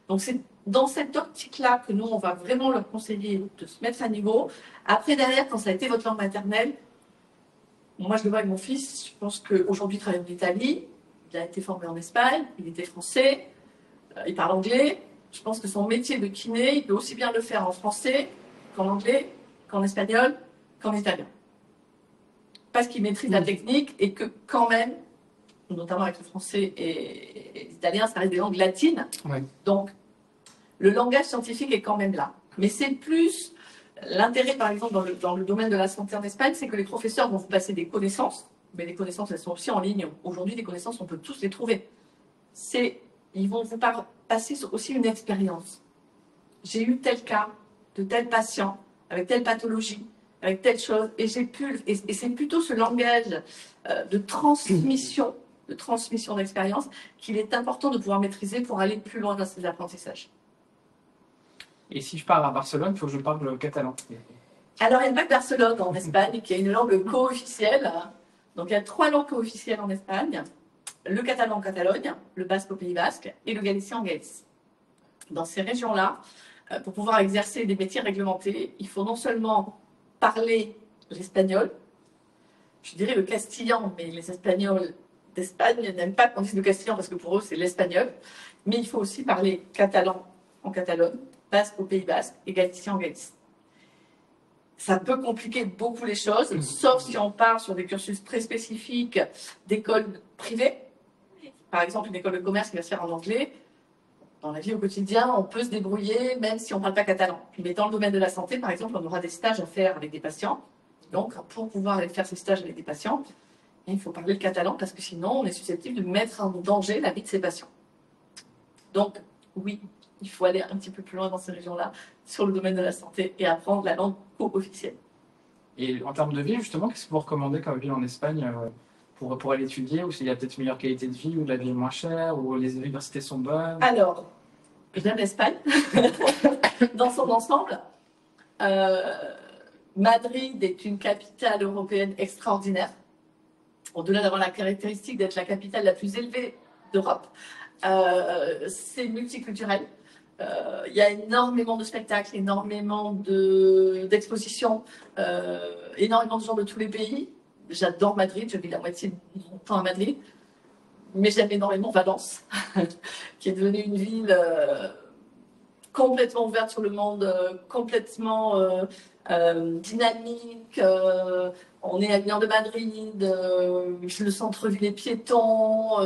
Donc c'est dans cette optique-là que nous, on va vraiment leur conseiller de se mettre à niveau. Après, derrière, quand ça a été votre langue maternelle, moi je le vois avec mon fils, je pense qu'aujourd'hui il travaille en Italie, il a été formé en Espagne, il était français, il parle anglais. Je pense que son métier de kiné, il peut aussi bien le faire en français qu'en anglais, qu'en espagnol, qu'en italien. Parce qu'il maîtrise la technique et que quand même, notamment avec le français et l'italien, ça reste des langues latines. Ouais. Donc, le langage scientifique est quand même là. Mais c'est plus l'intérêt, par exemple, dans le domaine de la santé en Espagne, c'est que les professeurs vont vous passer des connaissances, mais les connaissances, elles sont aussi en ligne. Aujourd'hui, les connaissances, on peut tous les trouver. Ils vont vous passer aussi une expérience. J'ai eu tel cas de tel patient, avec telle pathologie, avec telle chose, et j'ai pu... Et c'est plutôt ce langage de transmission d'expérience qu'il est important de pouvoir maîtriser pour aller plus loin dans ces apprentissages. Et si je pars à Barcelone, il faut que je parle le catalan. Alors, il y a le bac Barcelone en Espagne, qui est une langue co-officielle. Donc, il y a 3 langues co-officielles en Espagne. Le catalan en Catalogne, le basque au Pays Basque et le galicien en Galice. Dans ces régions-là, pour pouvoir exercer des métiers réglementés, il faut non seulement parler l'espagnol, je dirais le castillan, mais les Espagnols d'Espagne n'aiment pas qu'on dise le castillan parce que pour eux, c'est l'espagnol. Mais il faut aussi parler catalan en Catalogne, basque au Pays Basque et galicien en Galicie. Ça peut compliquer beaucoup les choses, sauf si on part sur des cursus très spécifiques d'écoles privées. Par exemple, une école de commerce qui va se faire en anglais. Dans la vie au quotidien, on peut se débrouiller même si on ne parle pas catalan. Mais dans le domaine de la santé, par exemple, on aura des stages à faire avec des patients. Donc, pour pouvoir aller faire ces stages avec des patients, il faut parler le catalan parce que sinon, on est susceptible de mettre en danger la vie de ces patients. Donc, oui, il faut aller un petit peu plus loin dans ces régions-là, sur le domaine de la santé, et apprendre la langue co-officielle. Et en termes de ville, justement, qu'est-ce que vous recommandez comme ville en Espagne pour aller étudier, ou s'il y a peut-être une meilleure qualité de vie, ou la vie est moins chère, ou les universités sont bonnes? Alors, j'aime l'Espagne, dans son ensemble. Madrid est une capitale européenne extraordinaire. Au-delà d'avoir la caractéristique d'être la capitale la plus élevée d'Europe, c'est multiculturel. Il y a énormément de spectacles, énormément d'expositions, énormément de gens de tous les pays. J'adore Madrid, je vis la moitié de mon temps à Madrid. Mais j'aime énormément Valence, qui est devenue une ville complètement ouverte sur le monde, complètement dynamique. On est à 1 heure de Madrid, le centre-ville est piéton,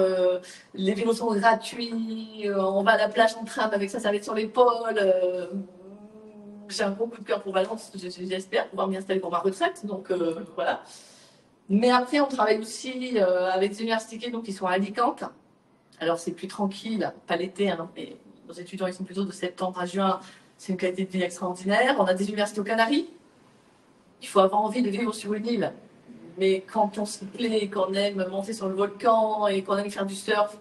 les vélos sont gratuits, on va à la plage en tram avec sa serviette sur l'épaule. J'ai un gros coup de cœur pour Valence, j'espère pouvoir m'y installer pour ma retraite, donc voilà. Mais après, on travaille aussi avec des universités donc, qui sont à Alicante. Alors, c'est plus tranquille, pas l'été, hein, mais nos étudiants ils sont plutôt de septembre à juin. C'est une qualité de vie extraordinaire. On a des universités aux Canaries. Il faut avoir envie de vivre sur une île. Mais quand on se plaît, qu'on aime monter sur le volcan et qu'on aime faire du surf,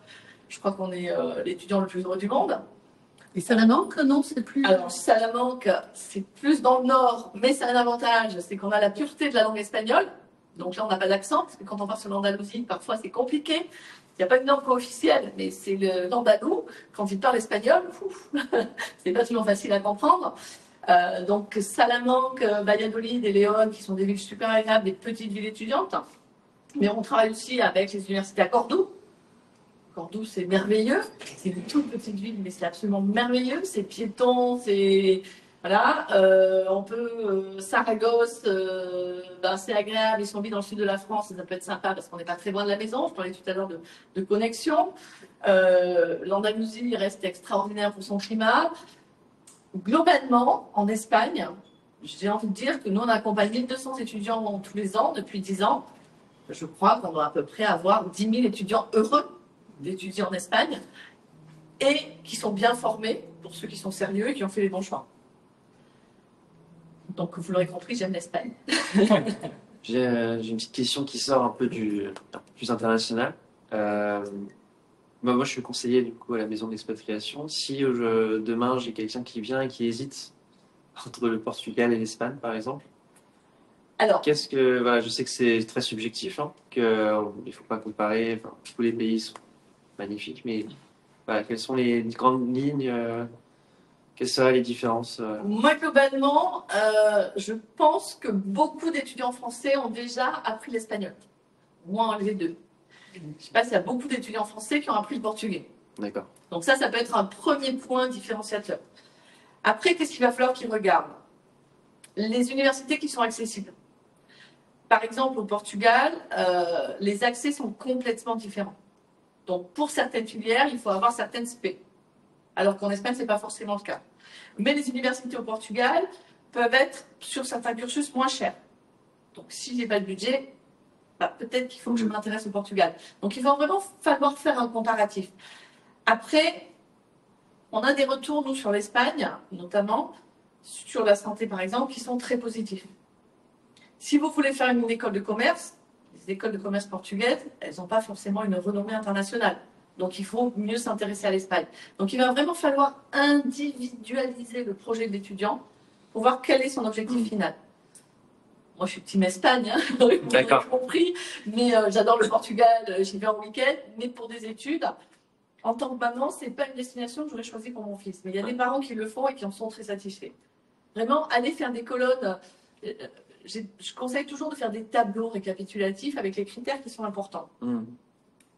je crois qu'on est l'étudiant le plus heureux du monde. Et Salamanque, non, c'est plus... Alors, Salamanque, c'est plus dans le nord, mais c'est un avantage, c'est qu'on a la pureté de la langue espagnole. Donc là, on n'a pas d'accent, parce que quand on part sur l'Andalousie, parfois c'est compliqué. Il n'y a pas une langue officielle, mais c'est l'andalou. Quand il parle espagnol, c'est pas toujours facile à comprendre. Donc Salamanque, Valladolid et Léon, qui sont des villes super agréables, des petites villes étudiantes. Mais on travaille aussi avec les universités à Cordoue. Cordoue, c'est merveilleux. C'est une toute petite ville, mais c'est absolument merveilleux. C'est piéton, c'est... Voilà, on peut, Saragosse, c'est agréable, ils sont mis dans le sud de la France, et ça peut être sympa parce qu'on n'est pas très loin de la maison, je parlais tout à l'heure de connexion. L'Andalousie reste extraordinaire pour son climat. Globalement, en Espagne, j'ai envie de dire que nous, on a accompagné 200 étudiants tous les ans, depuis 10 ans. Je crois qu'on doit à peu près avoir 10 000 étudiants heureux d'étudier en Espagne et qui sont bien formés, pour ceux qui sont sérieux et qui ont fait les bons choix. Donc, vous l'aurez compris, j'aime l'Espagne. J'ai une petite question qui sort un peu plus international. Moi, je suis conseiller du coup à la maison d'expatriation. Si demain j'ai quelqu'un qui vient et qui hésite entre le Portugal et l'Espagne, par exemple, alors, voilà, je sais que c'est très subjectif, hein, qu'il ne faut pas comparer. Enfin, tous les pays sont magnifiques, mais voilà, quelles sont les grandes lignes? Quelles seraient les différences? Moi, globalement, je pense que beaucoup d'étudiants français ont déjà appris l'espagnol, moins les deux. Je ne sais pas s'il y a beaucoup d'étudiants français qui ont appris le portugais. D'accord. Donc ça peut être un premier point différenciateur. Après, qu'est-ce qu'il va falloir qu'ils regardent? Les universités qui sont accessibles. Par exemple, au Portugal, les accès sont complètement différents. Donc, pour certaines filières, il faut avoir certaines spé. Alors qu'en Espagne, ce n'est pas forcément le cas. Mais les universités au Portugal peuvent être, sur certains cursus, moins chères. Donc, si je n'ai pas de budget, peut-être qu'il faut que je m'intéresse au Portugal. Donc, il va vraiment falloir faire un comparatif. Après, on a des retours, nous, sur l'Espagne, notamment, sur la santé, par exemple, qui sont très positifs. Si vous voulez faire une école de commerce, les écoles de commerce portugaises, elles n'ont pas forcément une renommée internationale. Donc, il faut mieux s'intéresser à l'Espagne. Donc, il va vraiment falloir individualiser le projet de l'étudiant pour voir quel est son objectif final. Moi, je suis team Espagne, hein, vous l'avez compris, mais j'adore le Portugal, j'y vais en week-end, mais pour des études, en tant que maman, ce n'est pas une destination que j'aurais choisie pour mon fils. Mais il y a des parents qui le font et qui en sont très satisfaits. Vraiment, aller faire des colonnes, je conseille toujours de faire des tableaux récapitulatifs avec les critères qui sont importants.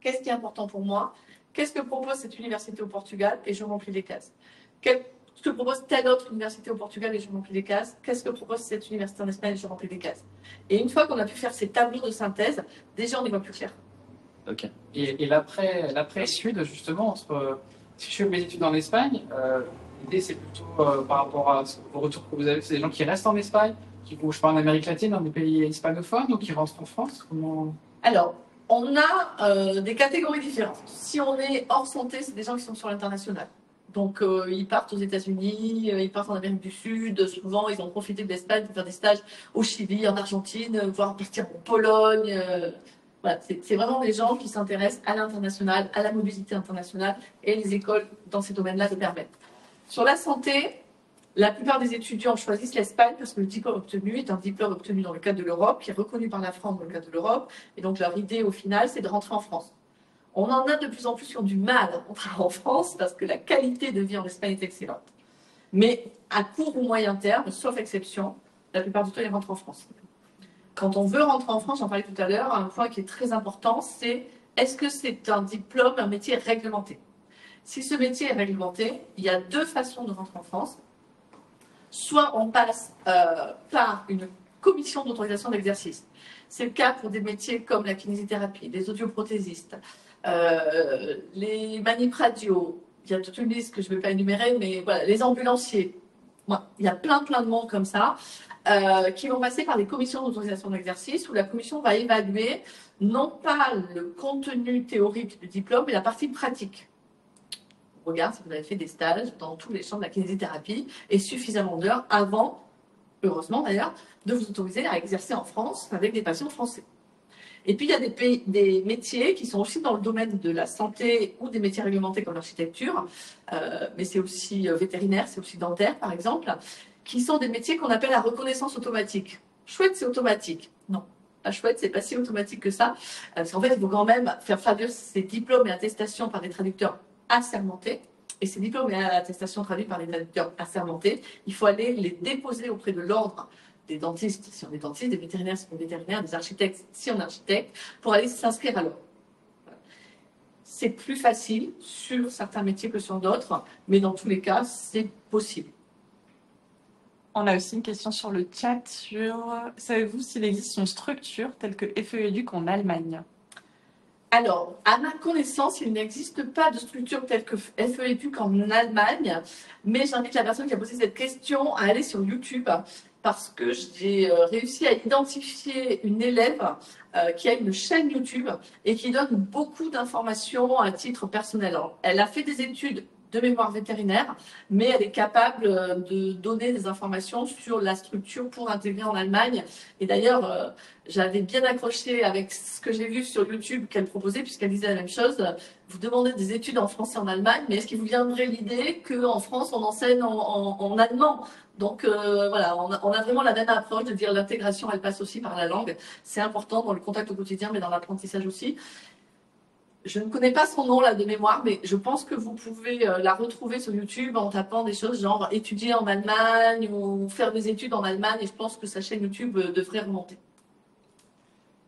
Qu'est-ce qui est important pour moi? Qu'est-ce que propose cette université au Portugal? Et je remplis les cases. ce que propose telle autre université au Portugal et je remplis les cases. Qu'est-ce que propose cette université en Espagne et je remplis les cases. Et une fois qu'on a pu faire ces tableaux de synthèse, déjà on y voit plus clair. Ok. Et l'après-études, justement, si je fais mes études en Espagne, l'idée c'est plutôt par rapport à vos retours que vous avez, c'est des gens qui restent en Espagne, qui vont, je sais pas, en Amérique latine, dans des pays hispanophones, ou qui rentrent en France. Comment... Alors, on a des catégories différentes. Si on est hors santé, c'est des gens qui sont sur l'international. Donc, ils partent aux États-Unis, ils partent en Amérique du Sud. Souvent, ils ont profité de l'Espagne pour faire des stages au Chili, en Argentine, voire partir en Pologne. Voilà, c'est vraiment des gens qui s'intéressent à l'international, à la mobilité internationale, et les écoles dans ces domaines-là le permettent. Sur la santé, la plupart des étudiants choisissent l'Espagne parce que le diplôme obtenu est un diplôme obtenu dans le cadre de l'Europe, qui est reconnu par la France dans le cadre de l'Europe. Et donc, leur idée, au final, c'est de rentrer en France. On en a de plus en plus qui ont du mal à rentrer en France parce que la qualité de vie en Espagne est excellente. Mais à court ou moyen terme, sauf exception, la plupart du temps, ils rentrent en France. Quand on veut rentrer en France, j'en parlais tout à l'heure, un point qui est très important, c'est est-ce que c'est un diplôme, un métier réglementé? Si ce métier est réglementé, il y a deux façons de rentrer en France. Soit on passe par une commission d'autorisation d'exercice. C'est le cas pour des métiers comme la kinésithérapie, les audioprothésistes, les manip radio. Il y a toute une liste que je ne vais pas énumérer, mais voilà, les ambulanciers. Voilà, il y a plein de monde comme ça qui vont passer par des commissions d'autorisation d'exercice où la commission va évaluer non pas le contenu théorique du diplôme, mais la partie pratique. On regarde si vous avez fait des stages dans tous les champs de la kinésithérapie et suffisamment d'heures avant, heureusement d'ailleurs, de vous autoriser à exercer en France avec des patients français. Et puis il y a des métiers qui sont aussi dans le domaine de la santé ou des métiers réglementés comme l'architecture, mais c'est aussi vétérinaire, c'est aussi dentaire par exemple, qui sont des métiers qu'on appelle à reconnaissance automatique. Chouette, c'est automatique. Non, pas chouette, c'est pas si automatique que ça, parce qu'en fait, il faut quand même faire traduire ces diplômes et attestations par des traducteurs assermentés. Et ces diplômes et attestations traduits par des traducteurs assermentés, il faut aller les déposer auprès de l'ordre des dentistes, si on est dentiste, des vétérinaires, si on est vétérinaire, des architectes, si on est architecte, pour aller s'inscrire à l'ordre. C'est plus facile sur certains métiers que sur d'autres, mais dans tous les cas, c'est possible. On a aussi une question sur le chat sur savez-vous s'il existe une structure telle que FE-Éduc en Allemagne? Alors, à ma connaissance, il n'existe pas de structure telle que FE-Éduc en Allemagne, mais j'invite la personne qui a posé cette question à aller sur YouTube parce que j'ai réussi à identifier une élève qui a une chaîne YouTube et qui donne beaucoup d'informations à titre personnel. Alors, elle a fait des études de mémoire vétérinaire, mais elle est capable de donner des informations sur la structure pour intégrer en Allemagne. Et d'ailleurs, j'avais bien accroché avec ce que j'ai vu sur YouTube qu'elle proposait, puisqu'elle disait la même chose. Vous demandez des études en français en Allemagne, mais est-ce qu'il vous viendrait l'idée qu'en France, on enseigne en allemand? Donc voilà, on a vraiment la même approche de dire l'intégration, elle passe aussi par la langue. C'est important dans le contact au quotidien, mais dans l'apprentissage aussi. Je ne connais pas son nom là de mémoire, mais je pense que vous pouvez la retrouver sur YouTube en tapant des choses genre étudier en Allemagne ou faire des études en Allemagne, et je pense que sa chaîne YouTube devrait remonter.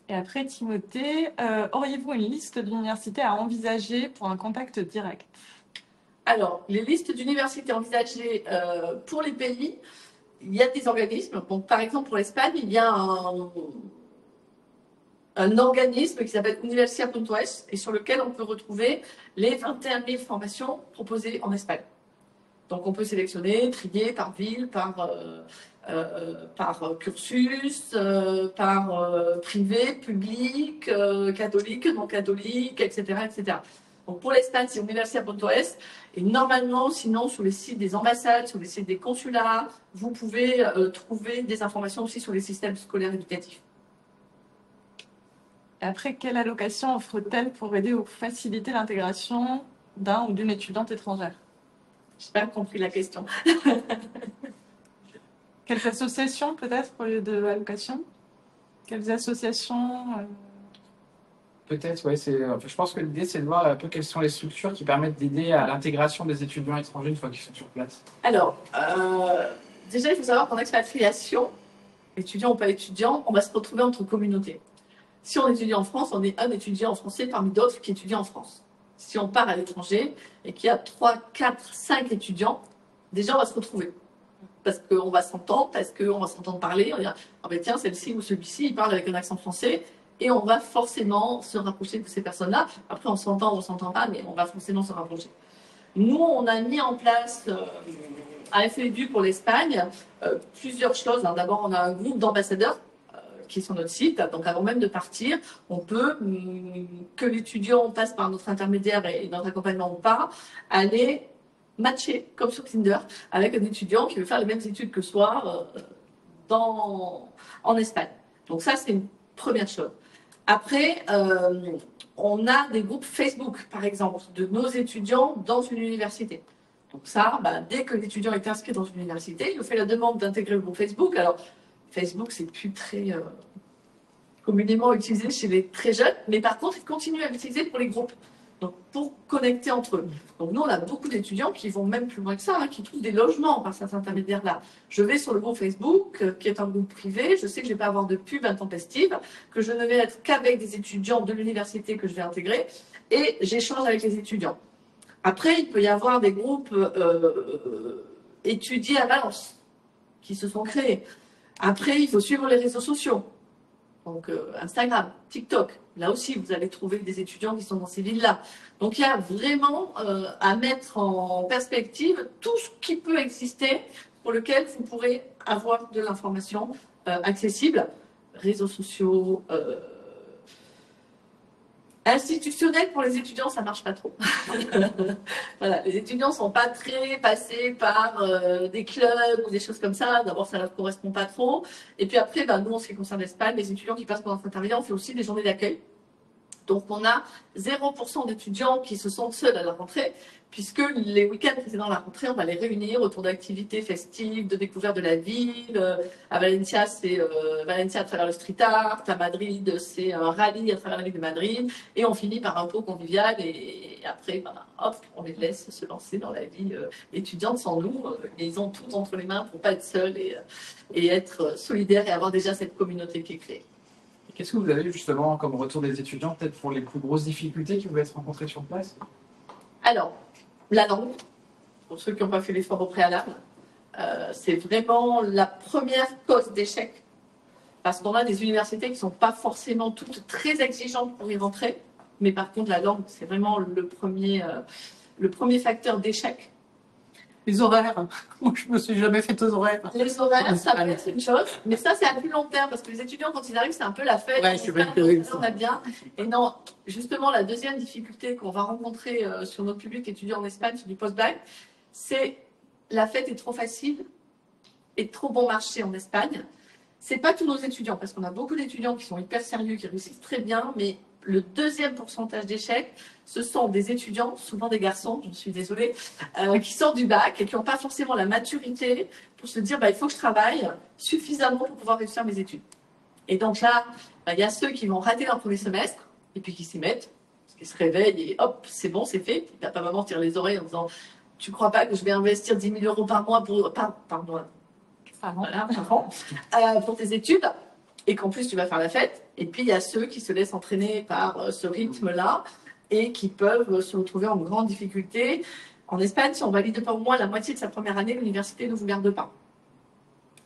Et après, Timothée, auriez-vous une liste d'universités à envisager pour un contact direct? Alors, les listes d'universités envisagées pour les pays, il y a des organismes. Donc, par exemple, pour l'Espagne, il y a un organisme qui s'appelle Universia.es et sur lequel on peut retrouver les 21 000 formations proposées en Espagne. Donc on peut sélectionner, trier par ville, par cursus, par privé, public, catholique, non catholique, etc., etc. Donc pour l'Espagne, c'est Universia.es et normalement, sinon sur les sites des ambassades, sur les sites des consulats, vous pouvez trouver des informations aussi sur les systèmes scolaires éducatifs. Après, quelle allocation offre-t-elle pour aider ou faciliter l'intégration d'un ou d'une étudiante étrangère? Je n'ai pas compris la question. Quelles associations peut-être au lieu de l'allocation? Quelles associations Peut-être, oui. Je pense que l'idée, c'est de voir un peu quelles sont les structures qui permettent d'aider à l'intégration des étudiants étrangers une fois qu'ils sont sur place. Alors, déjà, il faut savoir qu'en expatriation, étudiant ou pas étudiant, on va se retrouver entre communautés. Si on étudie en France, on est un étudiant en français parmi d'autres qui étudient en France. Si on part à l'étranger et qu'il y a 3, 4, 5 étudiants, déjà on va se retrouver. Parce qu'on va s'entendre, parce qu'on va s'entendre parler, on va dire, ah ben tiens, celle-ci ou celui-ci, il parle avec un accent français, et on va forcément se rapprocher de ces personnes-là. Après, on s'entend ou on s'entend pas, mais on va forcément se rapprocher. Nous, on a mis en place à FEDU pour l'Espagne plusieurs choses. D'abord, on a un groupe d'ambassadeurs qui est sur notre site. Donc, avant même de partir, on peut, que l'étudiant passe par notre intermédiaire et notre accompagnement ou pas, aller matcher, comme sur Tinder, avec un étudiant qui veut faire les mêmes études que soi en Espagne. Donc ça, c'est une première chose. Après, on a des groupes Facebook, par exemple, de nos étudiants dans une université. Donc ça, dès que l'étudiant est inscrit dans une université, il nous fait la demande d'intégrer le groupe Facebook. Alors, Facebook, c'est plus très communément utilisé chez les très jeunes, mais par contre, il continue à l'utiliser pour les groupes. Donc, pour connecter entre eux. Donc, nous, on a beaucoup d'étudiants qui vont même plus loin que ça, qui trouvent des logements par cet intermédiaire-là. Je vais sur le groupe Facebook, qui est un groupe privé, je sais que je ne vais pas avoir de pub intempestive, que je ne vais être qu'avec des étudiants de l'université que je vais intégrer, et j'échange avec les étudiants. Après, il peut y avoir des groupes étudiés à Valence, qui se sont créés. Après, il faut suivre les réseaux sociaux. Donc, Instagram, TikTok. Là aussi, vous allez trouver des étudiants qui sont dans ces villes-là. Donc, il y a vraiment à mettre en perspective tout ce qui peut exister pour lequel vous pourrez avoir de l'information accessible. Réseaux sociaux, institutionnels pour les étudiants, ça marche pas trop. Voilà, les étudiants sont pas très passés par des clubs ou des choses comme ça. D'abord, ça leur correspond pas trop. Et puis après, nous, en ce qui concerne l'Espagne, les étudiants qui passent par notre intermédiaire, on fait aussi des journées d'accueil. Donc, on a 0% d'étudiants qui se sentent seuls à la rentrée, puisque les week-ends précédant la rentrée, on va les réunir autour d'activités festives, de découverte de la ville. À Valencia, c'est Valencia à travers le street art. À Madrid, c'est un rallye à travers la ville de Madrid. Et on finit par un pot convivial. Et après, hop, on les laisse se lancer dans la vie étudiante sans nous. Ils ont tout entre les mains pour pas être seuls et être solidaires et avoir déjà cette communauté qui est créée. Qu'est-ce que vous avez justement comme retour des étudiants, peut-être pour les plus grosses difficultés qui vous être rencontrées sur place? Alors, la langue, pour ceux qui n'ont pas fait l'effort au préalable, c'est vraiment la première cause d'échec. Parce qu'on a des universités qui ne sont pas forcément toutes très exigeantes pour y rentrer, mais par contre, la langue, c'est vraiment le premier facteur d'échec. Les horaires, moi je me suis jamais fait aux horaires. Les horaires, ça peut être une chose, mais ça c'est à plus long terme parce que les étudiants quand ils arrivent c'est un peu la fête. Ouais, je suis bien curieux. On a bien. Et non, justement la deuxième difficulté qu'on va rencontrer sur notre public étudiant en Espagne sur du post-bac, c'est la fête est trop facile et trop bon marché en Espagne. C'est pas tous nos étudiants parce qu'on a beaucoup d'étudiants qui sont hyper sérieux, qui réussissent très bien, mais le deuxième pourcentage d'échecs, ce sont des étudiants, souvent des garçons, je suis désolée, qui sortent du bac et qui n'ont pas forcément la maturité pour se dire il faut que je travaille suffisamment pour pouvoir réussir mes études. Et donc là, il y a ceux qui vont rater leur premier semestre et puis qui s'y mettent, parce qu'ils se réveillent et hop, c'est bon, c'est fait. Puis papa, maman tire les oreilles en disant tu crois pas que je vais investir 10 000 euros par mois par mois, voilà, pour tes études et qu'en plus tu vas faire la fête. Et puis il y a ceux qui se laissent entraîner par ce rythme-là et qui peuvent se retrouver en grande difficulté. En Espagne, si on valide pas au moins la moitié de sa première année, l'université ne vous garde pas.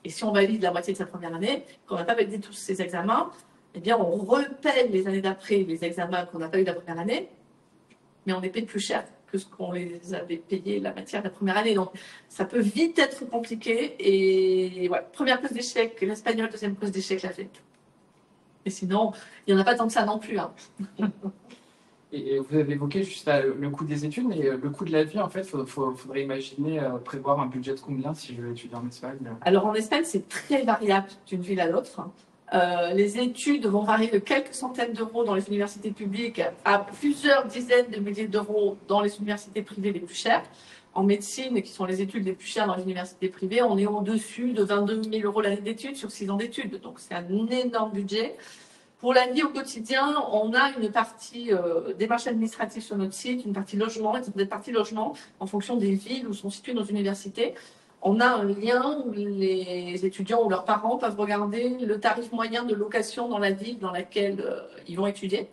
Et si on valide la moitié de sa première année, qu'on n'a pas validé tous ces examens, eh bien on repaie les années d'après les examens qu'on n'a pas eu la première année, mais on les paye plus cher que ce qu'on les avait payé la matière de la première année. Donc, ça peut vite être compliqué. Et ouais, première cause d'échec, l'espagnol, deuxième cause d'échec, la fête. Et sinon, il n'y en a pas tant que ça non plus. Hein. Et vous avez évoqué juste le coût des études, mais le coût de la vie, en fait, faudrait imaginer prévoir un budget de combien si je veux étudier en Espagne? Alors, en Espagne, c'est très variable d'une ville à l'autre. Les études vont varier de quelques centaines d'euros dans les universités publiques à plusieurs dizaines de milliers d'euros dans les universités privées les plus chères. En médecine, qui sont les études les plus chères dans les universités privées, on est au-dessus de 22 000 euros l'année d'études sur 6 ans d'études. Donc, c'est un énorme budget. Pour la vie au quotidien, on a une partie démarche administrative sur notre site, une partie logement, et une partie logement en fonction des villes où sont situées nos universités. On a un lien où les étudiants ou leurs parents peuvent regarder le tarif moyen de location dans la ville dans laquelle ils vont étudier.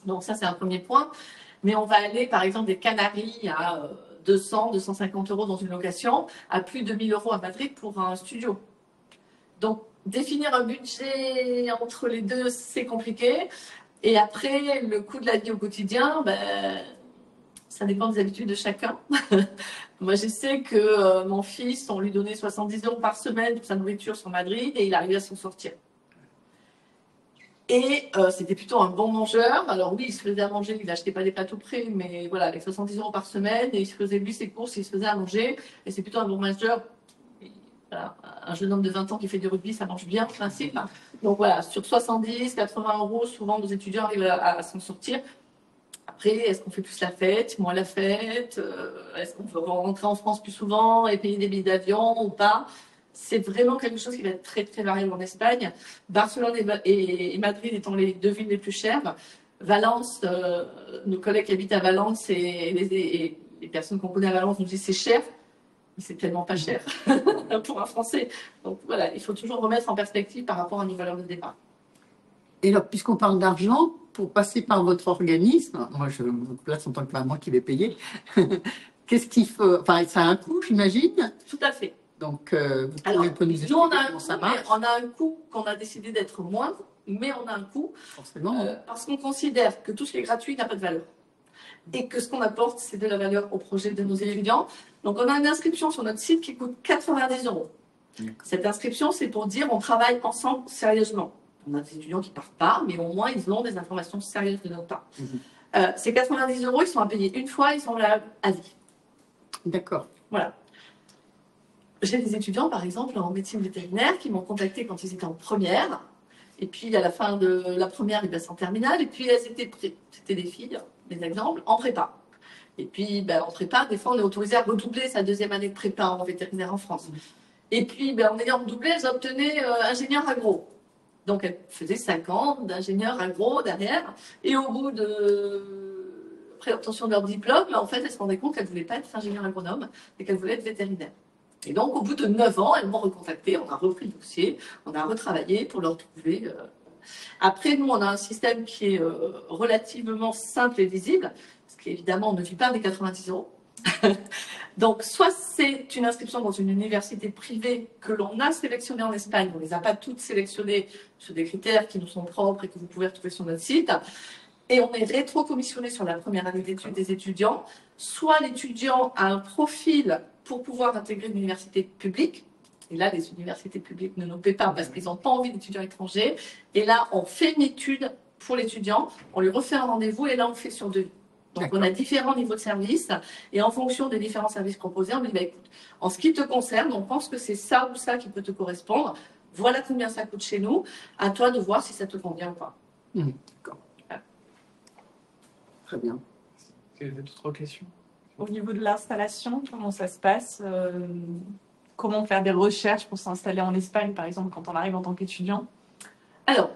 Donc ça, c'est un premier point. Mais on va aller, par exemple, des Canaries à 200, 250 euros dans une location à plus de 1000 euros à Madrid pour un studio. Donc, définir un budget entre les deux, c'est compliqué. Et après, le coût de la vie au quotidien, ben, ça dépend des habitudes de chacun. Moi, je sais que mon fils, on lui donnait 70 euros par semaine pour sa nourriture sur Madrid et il arrivait à s'en sortir. Et c'était plutôt un bon mangeur. Alors oui, il se faisait à manger, il n'achetait pas des plateaux prêts, mais voilà, avec 70 euros par semaine, et il se faisait lui ses courses, il se faisait à manger. Et c'est plutôt un bon mangeur. Voilà, un jeune homme de 20 ans qui fait du rugby, ça marche bien en principe. Donc voilà, sur 70, 80 euros, souvent nos étudiants arrivent à s'en sortir. Après, est-ce qu'on fait plus la fête, moins la fête? Est-ce qu'on veut rentrer en France plus souvent et payer des billets d'avion ou pas? C'est vraiment quelque chose qui va être très, très variable en Espagne. Barcelone et Madrid étant les deux villes les plus chères. Valence, nos collègues qui habitent à Valence et les personnes qu'on connaît à Valence nous disent c'est cher. Mais c'est tellement pas cher pour un Français. Donc voilà, il faut toujours remettre en perspective par rapport à nos valeurs de départ. Et alors, puisqu'on parle d'argent, pour passer par votre organisme, moi je me place en tant que maman qui vais payer, qu'est-ce qu'il faut? Enfin, ça a un coût, j'imagine. Tout à fait. Donc, vous pouvez Alors, un peu nous nous, expliquer on a comment ça marche, on a un coût qu'on a décidé d'être moindre, mais on a un coût forcément. parce qu'on considère que tout ce qui est gratuit n'a pas de valeur. Et que ce qu'on apporte, c'est de la valeur au projet de nos étudiants. Donc, on a une inscription sur notre site qui coûte 90 euros. Cette inscription, c'est pour dire on travaille ensemble sérieusement. On a des étudiants qui ne partent pas, mais au moins, ils ont des informations sérieuses de notre part. Ces 90 euros, ils sont à payer une fois, ils sont là à vie. D'accord. Voilà. J'ai des étudiants, par exemple, en médecine vétérinaire, qui m'ont contacté quand ils étaient en première. Et puis, à la fin de la première, ils passent en terminale. Et puis, elles étaient c'était des filles, des exemples, en prépa. Et puis, ben, en prépa, des fois, on est autorisé à redoubler sa deuxième année de prépa en vétérinaire en France. Et puis, ben, en ayant redoublé, elles obtenaient ingénieur agro. Donc, elles faisaient 5 ans d'ingénieur agro derrière. Et au bout de préobtention de leur diplôme, en fait, elles se rendaient compte qu'elles ne voulaient pas être ingénieur agronome et qu'elles voulaient être vétérinaire. Et donc, au bout de 9 ans, elles m'ont recontacté, on a repris le dossier, on a retravaillé pour leur trouver. Après, nous, on a un système qui est relativement simple et visible, parce qu'évidemment, on ne vit pas des 90 euros. Donc, soit c'est une inscription dans une université privée que l'on a sélectionnée en Espagne, on ne les a pas toutes sélectionnées sur des critères qui nous sont propres et que vous pouvez retrouver sur notre site, et on est rétro-commissionné sur la première année d'études des étudiants, soit l'étudiant a un profil pour pouvoir intégrer une université publique, et là, les universités publiques ne nous paient pas parce qu'ils n'ont pas envie d'étudiants étrangers, et là, on fait une étude pour l'étudiant, on lui refait un rendez-vous, et là, on fait sur devis. Donc, on a différents niveaux de service, et en fonction des différents services proposés, on lui dit, bah, écoute, en ce qui te concerne, on pense que c'est ça ou ça qui peut te correspondre, voilà combien ça coûte chez nous, à toi de voir si ça te convient ou pas. D'accord. Voilà. Très bien. Vous avez d'autres questions? Au niveau de l'installation, comment ça se passe? Comment faire des recherches pour s'installer en Espagne, par exemple, quand on arrive en tant qu'étudiant? Alors,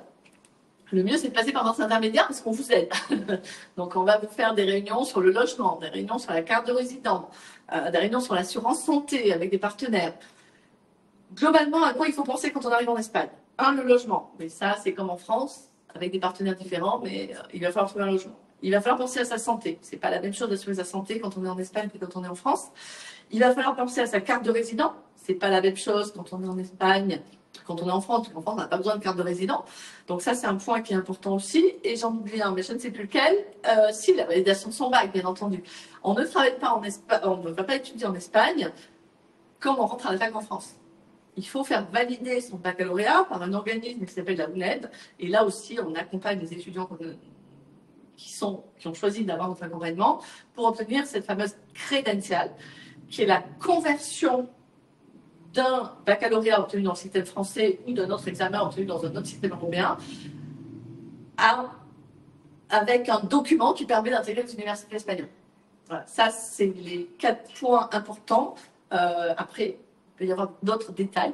le mieux, c'est de passer par notre intermédiaire parce qu'on vous aide. Donc, on va vous faire des réunions sur le logement, des réunions sur la carte de résident, des réunions sur l'assurance santé avec des partenaires. Globalement, à quoi il faut penser quand on arrive en Espagne? Le logement. Mais ça, c'est comme en France, avec des partenaires différents, mais il va falloir trouver un logement. Il va falloir penser à sa santé. C'est pas la même chose d'assurer sa santé quand on est en Espagne que quand on est en France. Il va falloir penser à sa carte de résident. C'est pas la même chose quand on est en Espagne, quand on est en France. En France, on n'a pas besoin de carte de résident. Donc ça, c'est un point qui est important aussi. Et j'en oublie un, mais je ne sais plus lequel. Si, la validation de son bac, bien entendu. On ne travaille pas en Espagne, on ne va pas étudier en Espagne comme on rentre à la fac en France. Il faut faire valider son baccalauréat par un organisme qui s'appelle la UNED. Et là aussi, on accompagne les étudiants qui ont choisi d'avoir notre accompagnement pour obtenir cette fameuse crédentiale, qui est la conversion d'un baccalauréat obtenu dans le système français ou d'un autre examen obtenu dans un autre système européen, avec un document qui permet d'intégrer les universités espagnoles. Voilà, ça, c'est les 4 points importants. Après, il peut y avoir d'autres détails,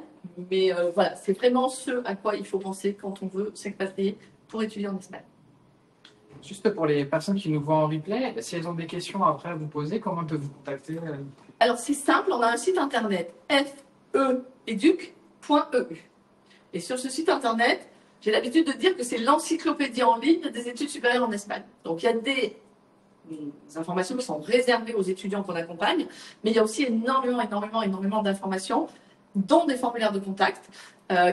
mais voilà, c'est vraiment ce à quoi il faut penser quand on veut s'expatrier pour étudier en Espagne. Juste pour les personnes qui nous voient en replay, si elles ont des questions après à vous poser, comment elles peuvent vous contacter? Alors, c'est simple, on a un site internet, feeduc.eu. Et sur ce site internet, j'ai l'habitude de dire que c'est l'encyclopédie en ligne des études supérieures en Espagne. Donc, il y a des des informations qui sont réservées aux étudiants qu'on accompagne, mais il y a aussi énormément d'informations, dont des formulaires de contact,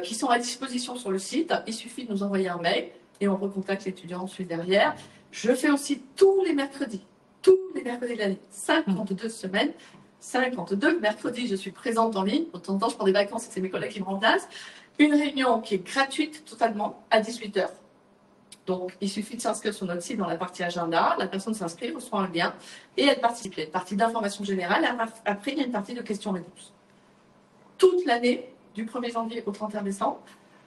qui sont à disposition sur le site. Il suffit de nous envoyer un mail et on recontacte l'étudiant ensuite derrière. Je fais aussi tous les mercredis de l'année, 52 semaines, 52 mercredis, je suis présente en ligne. De temps en temps, je prends des vacances et c'est mes collègues qui me remplacent. Une réunion qui est gratuite totalement à 18h. Donc, il suffit de s'inscrire sur notre site dans la partie agenda. La personne s'inscrit, reçoit un lien et elle participe. Il y a une partie d'information générale. Après, il y a une partie de questions-réponses. Toute l'année, du 1er janvier au 31 décembre.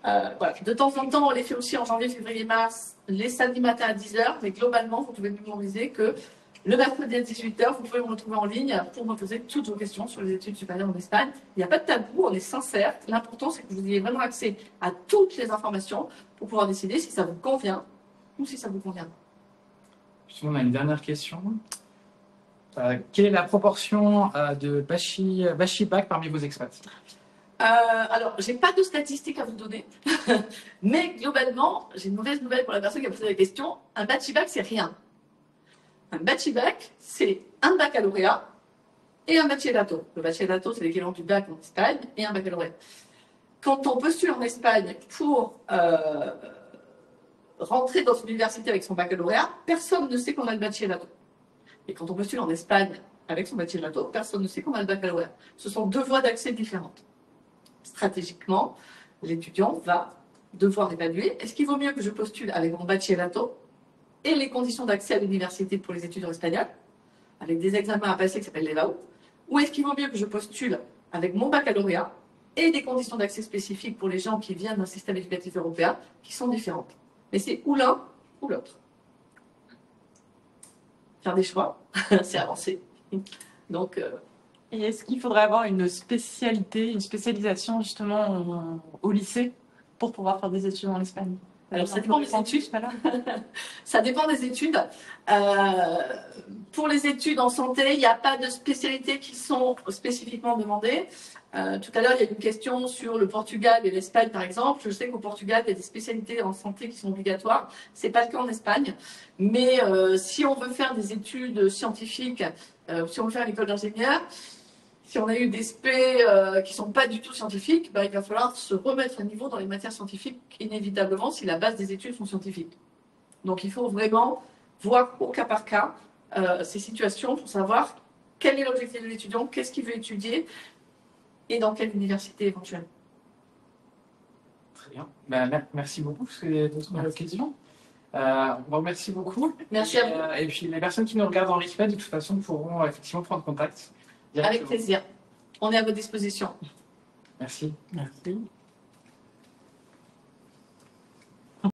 Voilà. De temps en temps, on les fait aussi en janvier, février, mars, les samedis matins à 10h. Mais globalement, vous pouvez mémoriser que le mercredi à 18h, vous pouvez me retrouver en ligne pour me poser toutes vos questions sur les études supérieures en Espagne. Il n'y a pas de tabou, on est sincère. L'important, c'est que vous ayez vraiment accès à toutes les informations pour pouvoir décider si ça vous convient ou si ça vous convient. On a une dernière question. Quelle est la proportion de Bachi-Bac parmi vos expats? Alors, je n'ai pas de statistiques à vous donner, mais globalement, j'ai une mauvaise nouvelle pour la personne qui a posé la question. Un Bachi-Bac, c'est rien. Un Bachi-Bac, c'est un baccalauréat et un bachillerato. Le bachillerato, c'est l'équivalent du bac en Espagne et un baccalauréat. Quand on postule en Espagne pour rentrer dans une université avec son baccalauréat, personne ne sait qu'on a le bachillerato. Et quand on postule en Espagne avec son bachillerato, personne ne sait qu'on a le baccalauréat. Ce sont deux voies d'accès différentes. Stratégiquement, l'étudiant va devoir évaluer, est-ce qu'il vaut mieux que je postule avec mon bachillerato et les conditions d'accès à l'université pour les étudiants espagnols, avec des examens à passer qui s'appellent l'EVAO, ou est-ce qu'il vaut mieux que je postule avec mon baccalauréat et des conditions d'accès spécifiques pour les gens qui viennent d'un système éducatif européen qui sont différentes. Mais c'est ou l'un ou l'autre. Faire des choix, c'est avancer. Donc, Et est-ce qu'il faudrait avoir une spécialité, une spécialisation justement au lycée pour pouvoir faire des études en Espagne? Alors, ça dépend des études. Ça dépend des études. Pour les études en santé, il n'y a pas de spécialités qui sont spécifiquement demandées. Tout à l'heure, il y a une question sur le Portugal et l'Espagne, par exemple. Je sais qu'au Portugal, il y a des spécialités en santé qui sont obligatoires. Ce n'est pas le cas en Espagne. Mais si on veut faire des études scientifiques, si on veut faire une école d'ingénieur, si on a eu des spé qui ne sont pas du tout scientifiques, il va falloir se remettre à niveau dans les matières scientifiques, inévitablement, si la base des études sont scientifiques. Donc il faut vraiment voir au cas par cas ces situations pour savoir quel est l'objectif de l'étudiant, qu'est-ce qu'il veut étudier et dans quelle université éventuellement. Très bien. Merci beaucoup pour cette question. Merci beaucoup. Merci à vous. Et puis les personnes qui nous regardent en replay, de toute façon, pourront effectivement prendre contact. Avec plaisir. On est à votre disposition. Merci. Merci.